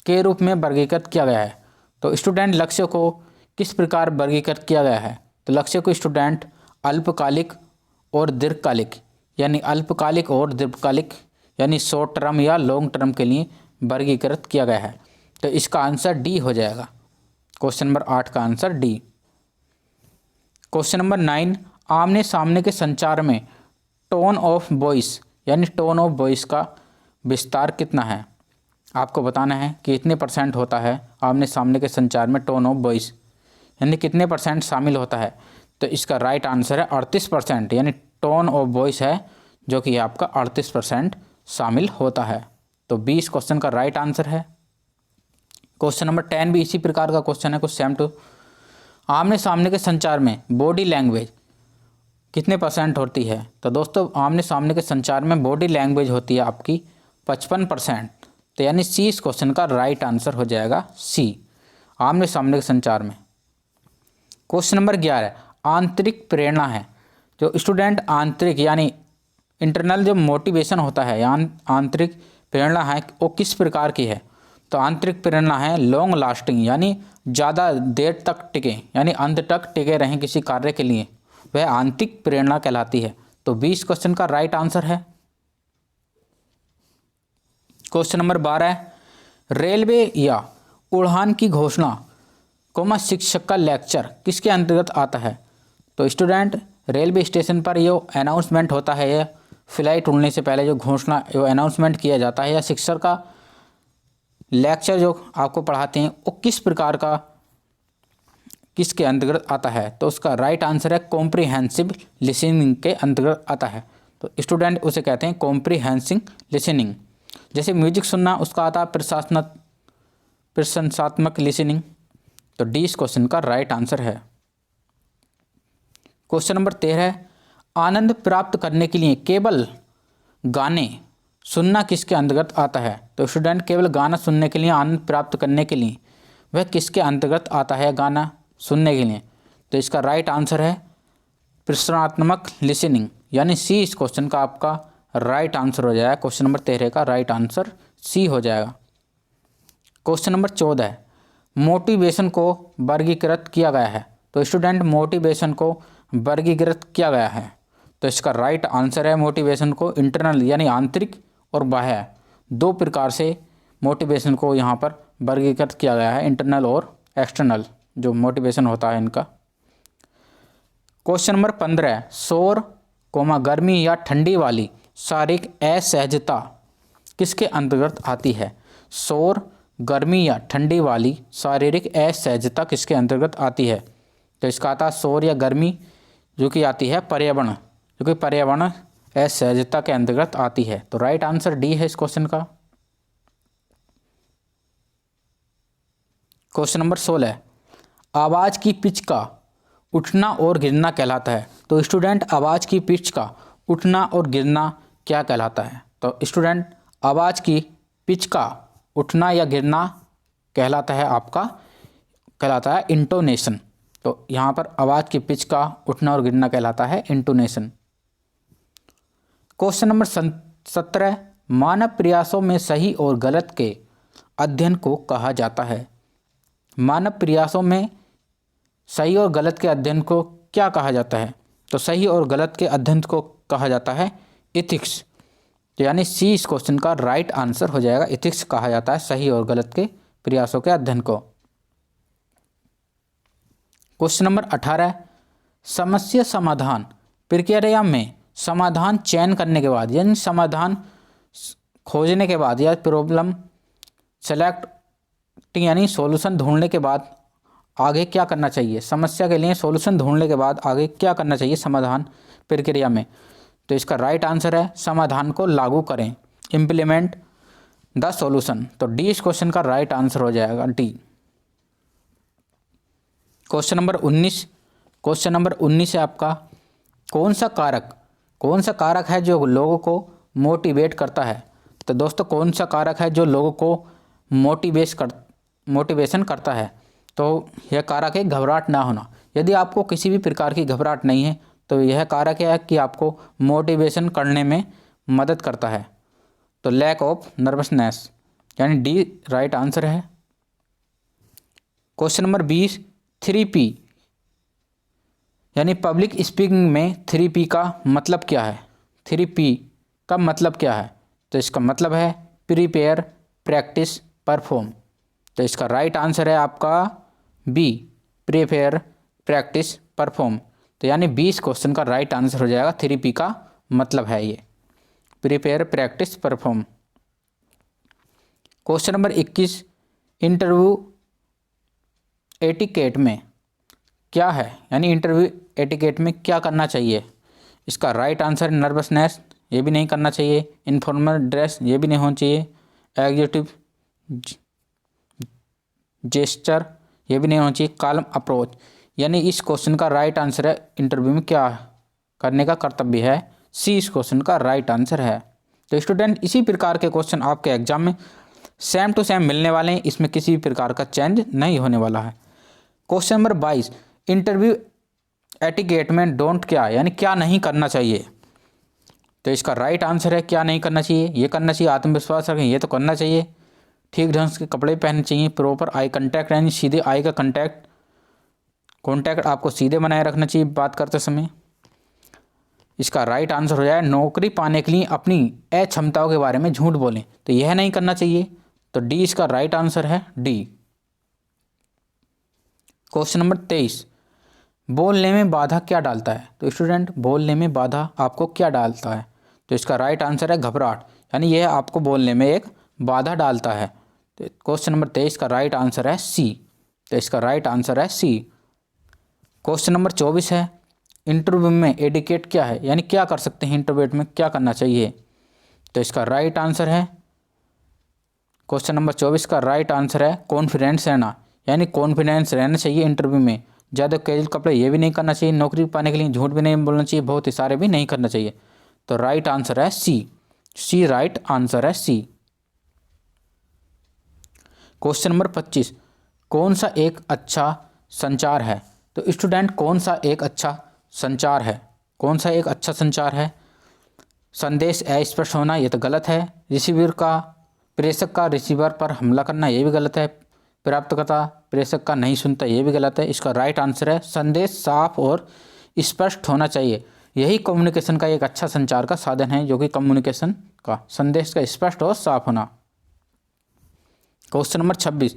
के रूप में वर्गीकृत किया गया है। तो स्टूडेंट, लक्ष्य को किस प्रकार वर्गीकृत किया गया है? तो लक्ष्य को स्टूडेंट अल्पकालिक और दीर्घकालिक, यानी अल्पकालिक और दीर्घकालिक, यानी शॉर्ट टर्म या लॉन्ग टर्म के लिए वर्गीकृत किया गया है। तो इसका आंसर डी हो जाएगा। क्वेश्चन नंबर 8 का आंसर डी। क्वेश्चन नंबर 9, आमने सामने के संचार में टोन ऑफ वॉइस, यानी टोन ऑफ वॉइस का विस्तार कितना है? आपको बताना है कि कितने % होता है आमने सामने के संचार में टोन ऑफ वॉइस, यानी कितने % शामिल होता है। तो इसका राइट आंसर है 38%, यानी टोन ऑफ वॉइस है जो कि आपका 38% शामिल होता है। तो 20 क्वेश्चन का राइट आंसर है। क्वेश्चन नंबर 10 भी इसी प्रकार का क्वेश्चन है, कुछ सेम टू। आमने सामने के संचार में बॉडी लैंग्वेज कितने % होती है? तो दोस्तों, आमने सामने के संचार में बॉडी लैंग्वेज होती है आपकी 55%। तो यानी सी इस क्वेश्चन का राइट आंसर हो जाएगा सी, आमने सामने के संचार में। क्वेश्चन नंबर 11, आंतरिक प्रेरणा है। जो स्टूडेंट आंतरिक यानी इंटरनल जो मोटिवेशन होता है या आंतरिक प्रेरणा है वो किस प्रकार की है? तो आंतरिक प्रेरणा है लॉन्ग लास्टिंग, यानी ज़्यादा देर तक टिके, यानी अंत तक टिके रहें किसी कार्य के लिए, वह आंतरिक प्रेरणा कहलाती है। तो 20 क्वेश्चन का राइट आंसर है। क्वेश्चन नंबर 12, रेलवे या उड़ान की घोषणा शिक्षक का लेक्चर किसके अंतर्गत आता है? तो स्टूडेंट, रेलवे स्टेशन पर ये अनाउंसमेंट होता है या फ्लाइट उड़ने से पहले जो घोषणा जो अनाउंसमेंट किया जाता है, या शिक्षक का लेक्चर जो आपको पढ़ाते हैं वो किस प्रकार का किसके अंतर्गत आता है? तो उसका राइट आंसर है कॉम्प्रिहेंसिव लिसनिंग के अंतर्गत आता है। तो स्टूडेंट उसे कहते हैं कॉम्प्रिहेंसिव लिसनिंग। जैसे म्यूजिक सुनना उसका आता है प्रशंसात्मक लिसनिंग। तो डी इस क्वेश्चन का राइट आंसर है। क्वेश्चन नंबर 13, आनंद प्राप्त करने के लिए केवल गाने सुनना किसके अंतर्गत आता है? तो स्टूडेंट, केवल गाना सुनने के लिए, आनंद प्राप्त करने के लिए वह किसके अंतर्गत आता है गाना सुनने के लिए? तो इसका राइट आंसर है प्रशंसात्मक लिसनिंग, यानी सी इस क्वेश्चन का आपका राइट आंसर हो जाएगा। क्वेश्चन नंबर 13 का राइट आंसर सी हो जाएगा। क्वेश्चन नंबर 14, मोटिवेशन को वर्गीकृत किया गया है। तो स्टूडेंट, मोटिवेशन को वर्गीकृत किया गया है, तो इसका राइट आंसर है मोटिवेशन को इंटरनल यानी आंतरिक और बाह्य, दो प्रकार से मोटिवेशन को यहाँ पर वर्गीकृत किया गया है, इंटरनल और एक्सटर्नल जो मोटिवेशन होता है इनका। क्वेश्चन नंबर 15, शोर गर्मी या ठंडी वाली शारीरिक असहजता किसके अंतर्गत आती है? शोर, गर्मी या ठंडी वाली शारीरिक असहजता किसके अंतर्गत आती है? तो इसका आता है शोर या गर्मी जो कि आती है पर्यावरण, जो कि पर्यावरण असहजता के अंतर्गत आती है। तो राइट आंसर डी है इस क्वेश्चन का। क्वेश्चन नंबर 16, आवाज़ की पिच का उठना और गिरना कहलाता है। तो स्टूडेंट, आवाज़ की पिच का उठना और गिरना क्या कहलाता है? तो स्टूडेंट, आवाज़ की पिच का उठना या गिरना कहलाता है इंटोनेशन। तो यहाँ पर आवाज़ की पिच का उठना और गिरना कहलाता है इंटोनेशन। क्वेश्चन नंबर 17, मानव प्रयासों में सही और गलत के अध्ययन को कहा जाता है। मानव प्रयासों में सही और गलत के अध्ययन को क्या कहा जाता है? तो सही और गलत के अध्ययन को कहा जाता है इथिक्स, यानी सी इस क्वेश्चन का राइट आंसर हो जाएगा। इथिक्स कहा जाता है सही और गलत के प्रयासों के अध्ययन को। क्वेश्चन नंबर 18, समस्या समाधान प्रक्रिया में समाधान चयन करने के बाद यानी समाधान खोजने के बाद या प्रॉब्लम सेलेक्ट यानी सॉल्यूशन ढूंढने के बाद आगे क्या करना चाहिए। समस्या के लिए सॉल्यूशन ढूंढने के बाद आगे क्या करना चाहिए समाधान प्रक्रिया में। तो इसका राइट आंसर है समाधान को लागू करें, इम्प्लीमेंट द सॉल्यूशन। तो डी इस क्वेश्चन का राइट आंसर हो जाएगा, डी। क्वेश्चन नंबर 19 है आपका, कौन सा कारक है जो लोगों को मोटिवेट करता है। तो दोस्तों कौन सा कारक है जो लोगों को मोटिवेशन करता है। तो यह कारक है घबराहट ना होना। यदि आपको किसी भी प्रकार की घबराहट नहीं है तो यह कारक है कि आपको मोटिवेशन करने में मदद करता है। तो लैक ऑफ नर्वसनेस यानी डी राइट आंसर है। क्वेश्चन नंबर 20, 3P यानी पब्लिक स्पीकिंग में 3P का मतलब क्या है। 3P का मतलब क्या है। तो इसका मतलब है प्रिपेयर, प्रैक्टिस, परफॉर्म। तो इसका राइट आंसर है आपका बी, प्रिपेयर, प्रैक्टिस, परफॉर्म। तो यानी 20 क्वेश्चन का राइट आंसर हो जाएगा 3P का मतलब है ये prepare, practice, perform. Question number 21, interview etiquette में क्या है यानी इंटरव्यू एटिकेट में क्या करना चाहिए। इसका राइट आंसर नर्वसनेस, ये भी नहीं करना चाहिए। इनफॉर्मल ड्रेस, ये भी नहीं होना चाहिए। एग्जीक्यूटिव जेस्चर, ये भी नहीं होना चाहिए। काल्म अप्रोच, यानी इस क्वेश्चन का राइट आंसर है इंटरव्यू में क्या करने का कर्तव्य है, सी इस क्वेश्चन का राइट आंसर है। तो स्टूडेंट इसी प्रकार के क्वेश्चन आपके एग्जाम में सेम टू सेम मिलने वाले हैं, इसमें किसी भी प्रकार का चेंज नहीं होने वाला है। क्वेश्चन नंबर 22, इंटरव्यू एटिकेट में डोंट क्या यानी क्या नहीं करना चाहिए। तो इसका राइट आंसर है क्या नहीं करना चाहिए। ये करना चाहिए आत्मविश्वास रखें, ये तो करना चाहिए। ठीक ढंग से कपड़े पहनने चाहिए। प्रॉपर आई कंटेक्ट यानी सीधे आई का कॉन्टैक्ट आपको सीधे बनाए रखना चाहिए बात करते समय। इसका राइट आंसर हो जाए नौकरी पाने के लिए अपनी अक्षमताओं के बारे में झूठ बोलें। तो यह नहीं करना चाहिए। तो डी इसका राइट आंसर है, डी। क्वेश्चन नंबर 23, बोलने में बाधा क्या डालता है। तो स्टूडेंट बोलने में बाधा आपको क्या डालता है। तो इसका राइट आंसर है घबराहट, यानी यह आपको बोलने में एक बाधा डालता है। तो क्वेश्चन नंबर 23 का राइट आंसर है सी। तो इसका राइट आंसर है सी। क्वेश्चन नंबर 24 है, इंटरव्यू में एडिकेट क्या है यानी क्या कर सकते हैं, इंटरव्यू में क्या करना चाहिए। तो इसका राइट आंसर है क्वेश्चन नंबर 24 का राइट आंसर है कॉन्फिडेंस रहना, यानी कॉन्फिडेंस रहना चाहिए इंटरव्यू में। ज़्यादा कैजुअल कपड़े ये भी नहीं करना चाहिए। नौकरी पाने के लिए झूठ भी नहीं बोलना चाहिए। बहुत इशारे भी नहीं करना चाहिए। तो राइट आंसर है सी राइट आंसर है सी। क्वेश्चन नंबर 25, कौन सा एक अच्छा संचार है। तो स्टूडेंट कौन सा एक अच्छा संचार है, कौन सा एक अच्छा संचार है। संदेश अस्पष्ट होना, ये तो गलत है। प्रेषक का रिसीवर पर हमला करना, ये भी गलत है। प्राप्तकर्ता प्रेषक का नहीं सुनता, ये भी गलत है। इसका राइट आंसर है संदेश साफ और स्पष्ट होना चाहिए। यही कम्युनिकेशन का एक अच्छा संचार का साधन है, जो कि कम्युनिकेशन का संदेश का स्पष्ट और साफ होना। क्वेश्चन नंबर 26,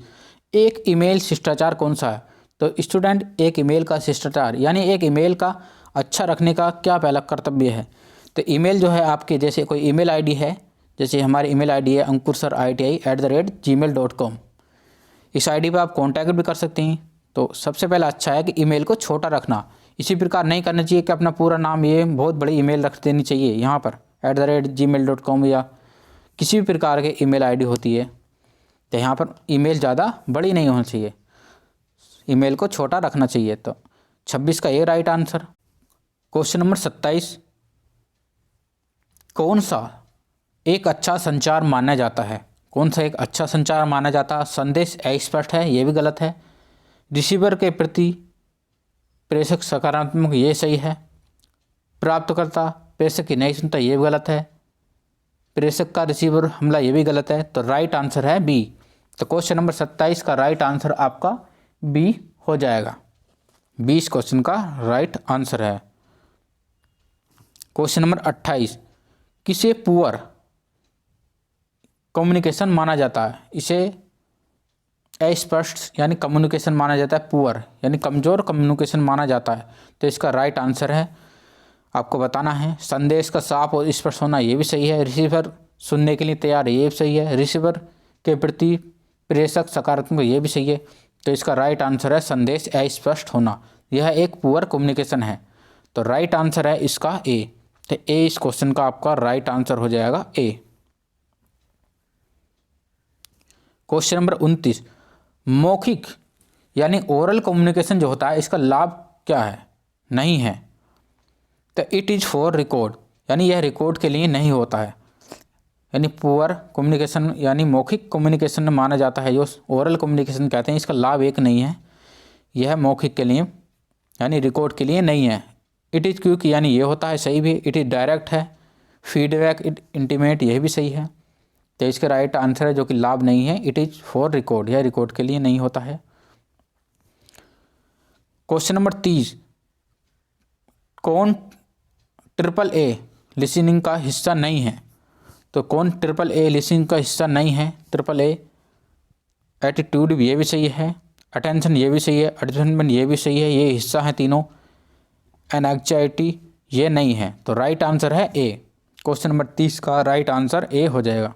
एक ईमेल शिष्टाचार कौन सा है। तो स्टूडेंट एक ईमेल का शिष्टाचार यानी एक ईमेल का अच्छा रखने का क्या पहला कर्तव्य है। तो ईमेल जो है आपके, जैसे कोई ईमेल आईडी है, जैसे हमारी ईमेल आईडी है ankursir.iti@gmail.com। इस आईडी पे आप कांटेक्ट भी कर सकते हैं। तो सबसे पहला अच्छा है कि ईमेल को छोटा रखना। इसी प्रकार नहीं करना चाहिए कि अपना पूरा नाम ये बहुत बड़ी ईमेल रख देनी चाहिए यहाँ पर @gmail.com या किसी भी प्रकार के ईमेल आईडी होती है। तो यहाँ पर ईमेल ज़्यादा बड़ी नहीं होनी चाहिए, ईमेल को छोटा रखना चाहिए। तो 26 का ये राइट आंसर। क्वेश्चन नंबर 27, कौन सा एक अच्छा संचार माना जाता है। कौन सा एक अच्छा संचार माना जाता है। संदेश अस्पष्ट है, ये भी गलत है। रिसीवर के प्रति प्रेषक सकारात्मक, ये सही है। प्राप्तकर्ता प्रेषक की नहीं सुनता, ये भी गलत है। प्रेषक का रिसीवर हमला, ये भी गलत है। तो राइट आंसर है बी। तो क्वेश्चन नंबर 27 का राइट आंसर आपका बी हो जाएगा। 20 क्वेश्चन का राइट आंसर है। क्वेश्चन नंबर 28, किसे पुअर कम्युनिकेशन माना जाता है। इसे अस्पष्ट यानी कम्युनिकेशन माना जाता है, पुअर यानी कमज़ोर कम्युनिकेशन माना जाता है। तो इसका राइट आंसर है, आपको बताना है। संदेश का साफ और स्पष्ट होना, ये भी सही है। रिसीवर सुनने के लिए तैयार है, ये भी सही है। रिसीवर के प्रति प्रेषक सकारात्मक, ये भी सही है। तो इसका राइट आंसर है संदेश अस्पष्ट होना, यह एक पुअर कम्युनिकेशन है। तो राइट आंसर है इसका ए। तो ए इस क्वेश्चन का आपका राइट आंसर हो जाएगा ए। क्वेश्चन नंबर 29, मौखिक यानी ओरल कम्युनिकेशन जो होता है इसका लाभ क्या है? नहीं है। तो इट इज़ फॉर रिकॉर्ड, यानी यह रिकॉर्ड के लिए नहीं होता है। यानी पुअर कम्युनिकेशन यानी मौखिक कम्युनिकेशन माना जाता है, जो ओरल कम्युनिकेशन कहते हैं, इसका लाभ एक नहीं है, यह मौखिक के लिए यानी रिकॉर्ड के लिए नहीं है। इट इज़ क्विक यानी ये होता है, सही भी। इट इज़ डायरेक्ट है। फीडबैक, इट इंटीमेट, यह भी सही है। तो इसका राइट आंसर है जो कि लाभ नहीं है, इट इज़ फॉर रिकॉर्ड, यह रिकॉर्ड के लिए नहीं होता है। क्वेश्चन नंबर 30, कौन ट्रिपल ए लिसनिंग का हिस्सा नहीं है? तो कौन ट्रिपल ए लिसनिंग का हिस्सा नहीं है? ट्रिपल ए एटीट्यूड, ये भी सही है। अटेंशन, ये भी सही है। एडजस्टमेंट, ये भी सही है। ये हिस्सा है तीनों। एंग्जाइटी, ये नहीं है। तो राइट आंसर है ए। क्वेश्चन नंबर 30 का राइट आंसर ए हो जाएगा।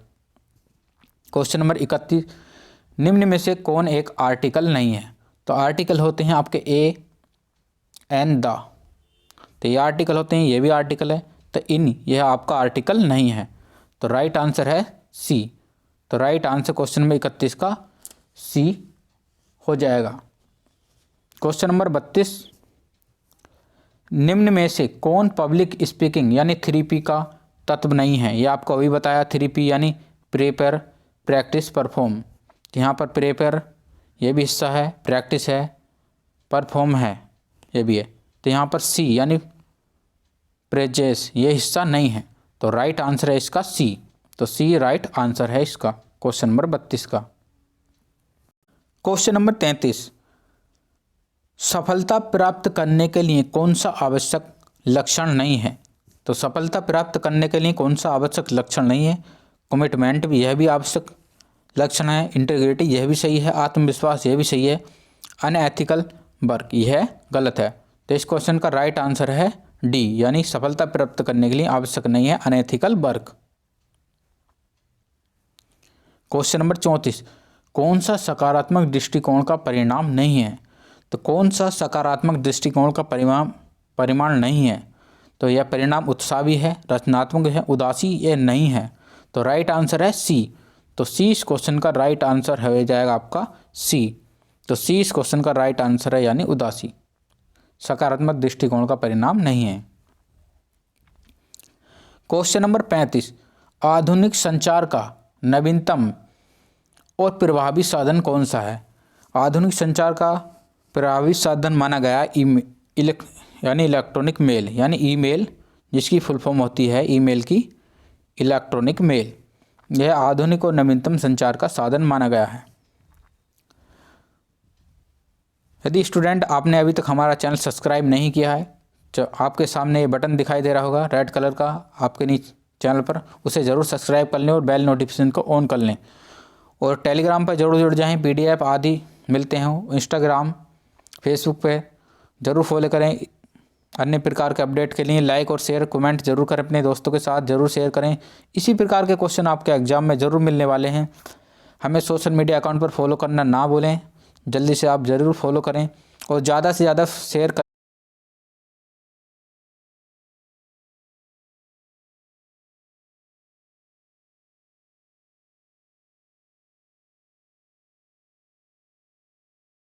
क्वेश्चन नंबर 31, निम्न में से कौन एक आर्टिकल नहीं है? तो आर्टिकल होते हैं आपके ए, एन, द। तो ये आर्टिकल होते हैं, ये भी आर्टिकल है। तो इन, यह आपका आर्टिकल नहीं है। तो राइट आंसर है सी। तो राइट आंसर क्वेश्चन नंबर 31 का सी हो जाएगा। क्वेश्चन नंबर 32, निम्न में से कौन पब्लिक स्पीकिंग यानी 3P का तत्व नहीं है? ये आपको अभी बताया। 3P यानी प्रेपर, प्रैक्टिस, परफॉर्म। यहाँ पर प्रेपर ये भी हिस्सा है, प्रैक्टिस है, परफॉर्म है, ये भी है। तो यहाँ पर सी यानी प्रेजेस, ये हिस्सा नहीं है। तो राइट आंसर है इसका सी। तो सी राइट आंसर है इसका क्वेश्चन नंबर 32 का। क्वेश्चन नंबर 33, सफलता प्राप्त करने के लिए कौन सा आवश्यक लक्षण नहीं है? तो सफलता प्राप्त करने के लिए कौन सा आवश्यक लक्षण नहीं है? कमिटमेंट भी, यह भी आवश्यक लक्षण है। इंटीग्रिटी, यह भी सही है। आत्मविश्वास, यह भी सही है। अनएथिकल वर्क, यह गलत है। तो इस क्वेश्चन का राइट आंसर है डी, यानी सफलता प्राप्त करने के लिए आवश्यक नहीं है अनएथिकल वर्क। क्वेश्चन नंबर 34, कौन सा सकारात्मक दृष्टिकोण का परिणाम नहीं है? तो कौन सा सकारात्मक दृष्टिकोण का परिमाण नहीं है? तो यह परिणाम उत्साह भी है, रचनात्मक है, उदासी, ये नहीं है। तो राइट आंसर है सी। तो सी इस क्वेश्चन का राइट आंसर हो जाएगा आपका सी। तो सी इस क्वेश्चन का राइट आंसर है, यानी उदासी सकारात्मक दृष्टिकोण का परिणाम नहीं है। क्वेश्चन नंबर 35, आधुनिक संचार का नवीनतम और प्रभावी साधन कौन सा है? आधुनिक संचार का प्रभावी साधन माना गया यानी इलेक्ट्रॉनिक मेल, यानी ईमेल, जिसकी फुल फॉर्म होती है ईमेल की इलेक्ट्रॉनिक मेल। यह आधुनिक और नवीनतम संचार का साधन माना गया है। यदि स्टूडेंट आपने अभी तक हमारा चैनल सब्सक्राइब नहीं किया है, तो आपके सामने ये बटन दिखाई दे रहा होगा रेड कलर का आपके नीचे चैनल पर, उसे ज़रूर सब्सक्राइब कर लें और बेल नोटिफिकेशन को ऑन कर लें। और टेलीग्राम पर जरूर जुड़ जाएं, PDF आदि मिलते हैं। इंस्टाग्राम, फेसबुक पे ज़रूर फॉलो करें। अन्य प्रकार के अपडेट के लिए लाइक और शेयर कमेंट जरूर करें, अपने दोस्तों के साथ ज़रूर शेयर करें। इसी प्रकार के क्वेश्चन आपके एग्जाम में ज़रूर मिलने वाले हैं। हमें सोशल मीडिया अकाउंट पर फॉलो करना ना भूलें, जल्दी से आप ज़रूर फॉलो करें और ज़्यादा से ज़्यादा शेयर करें।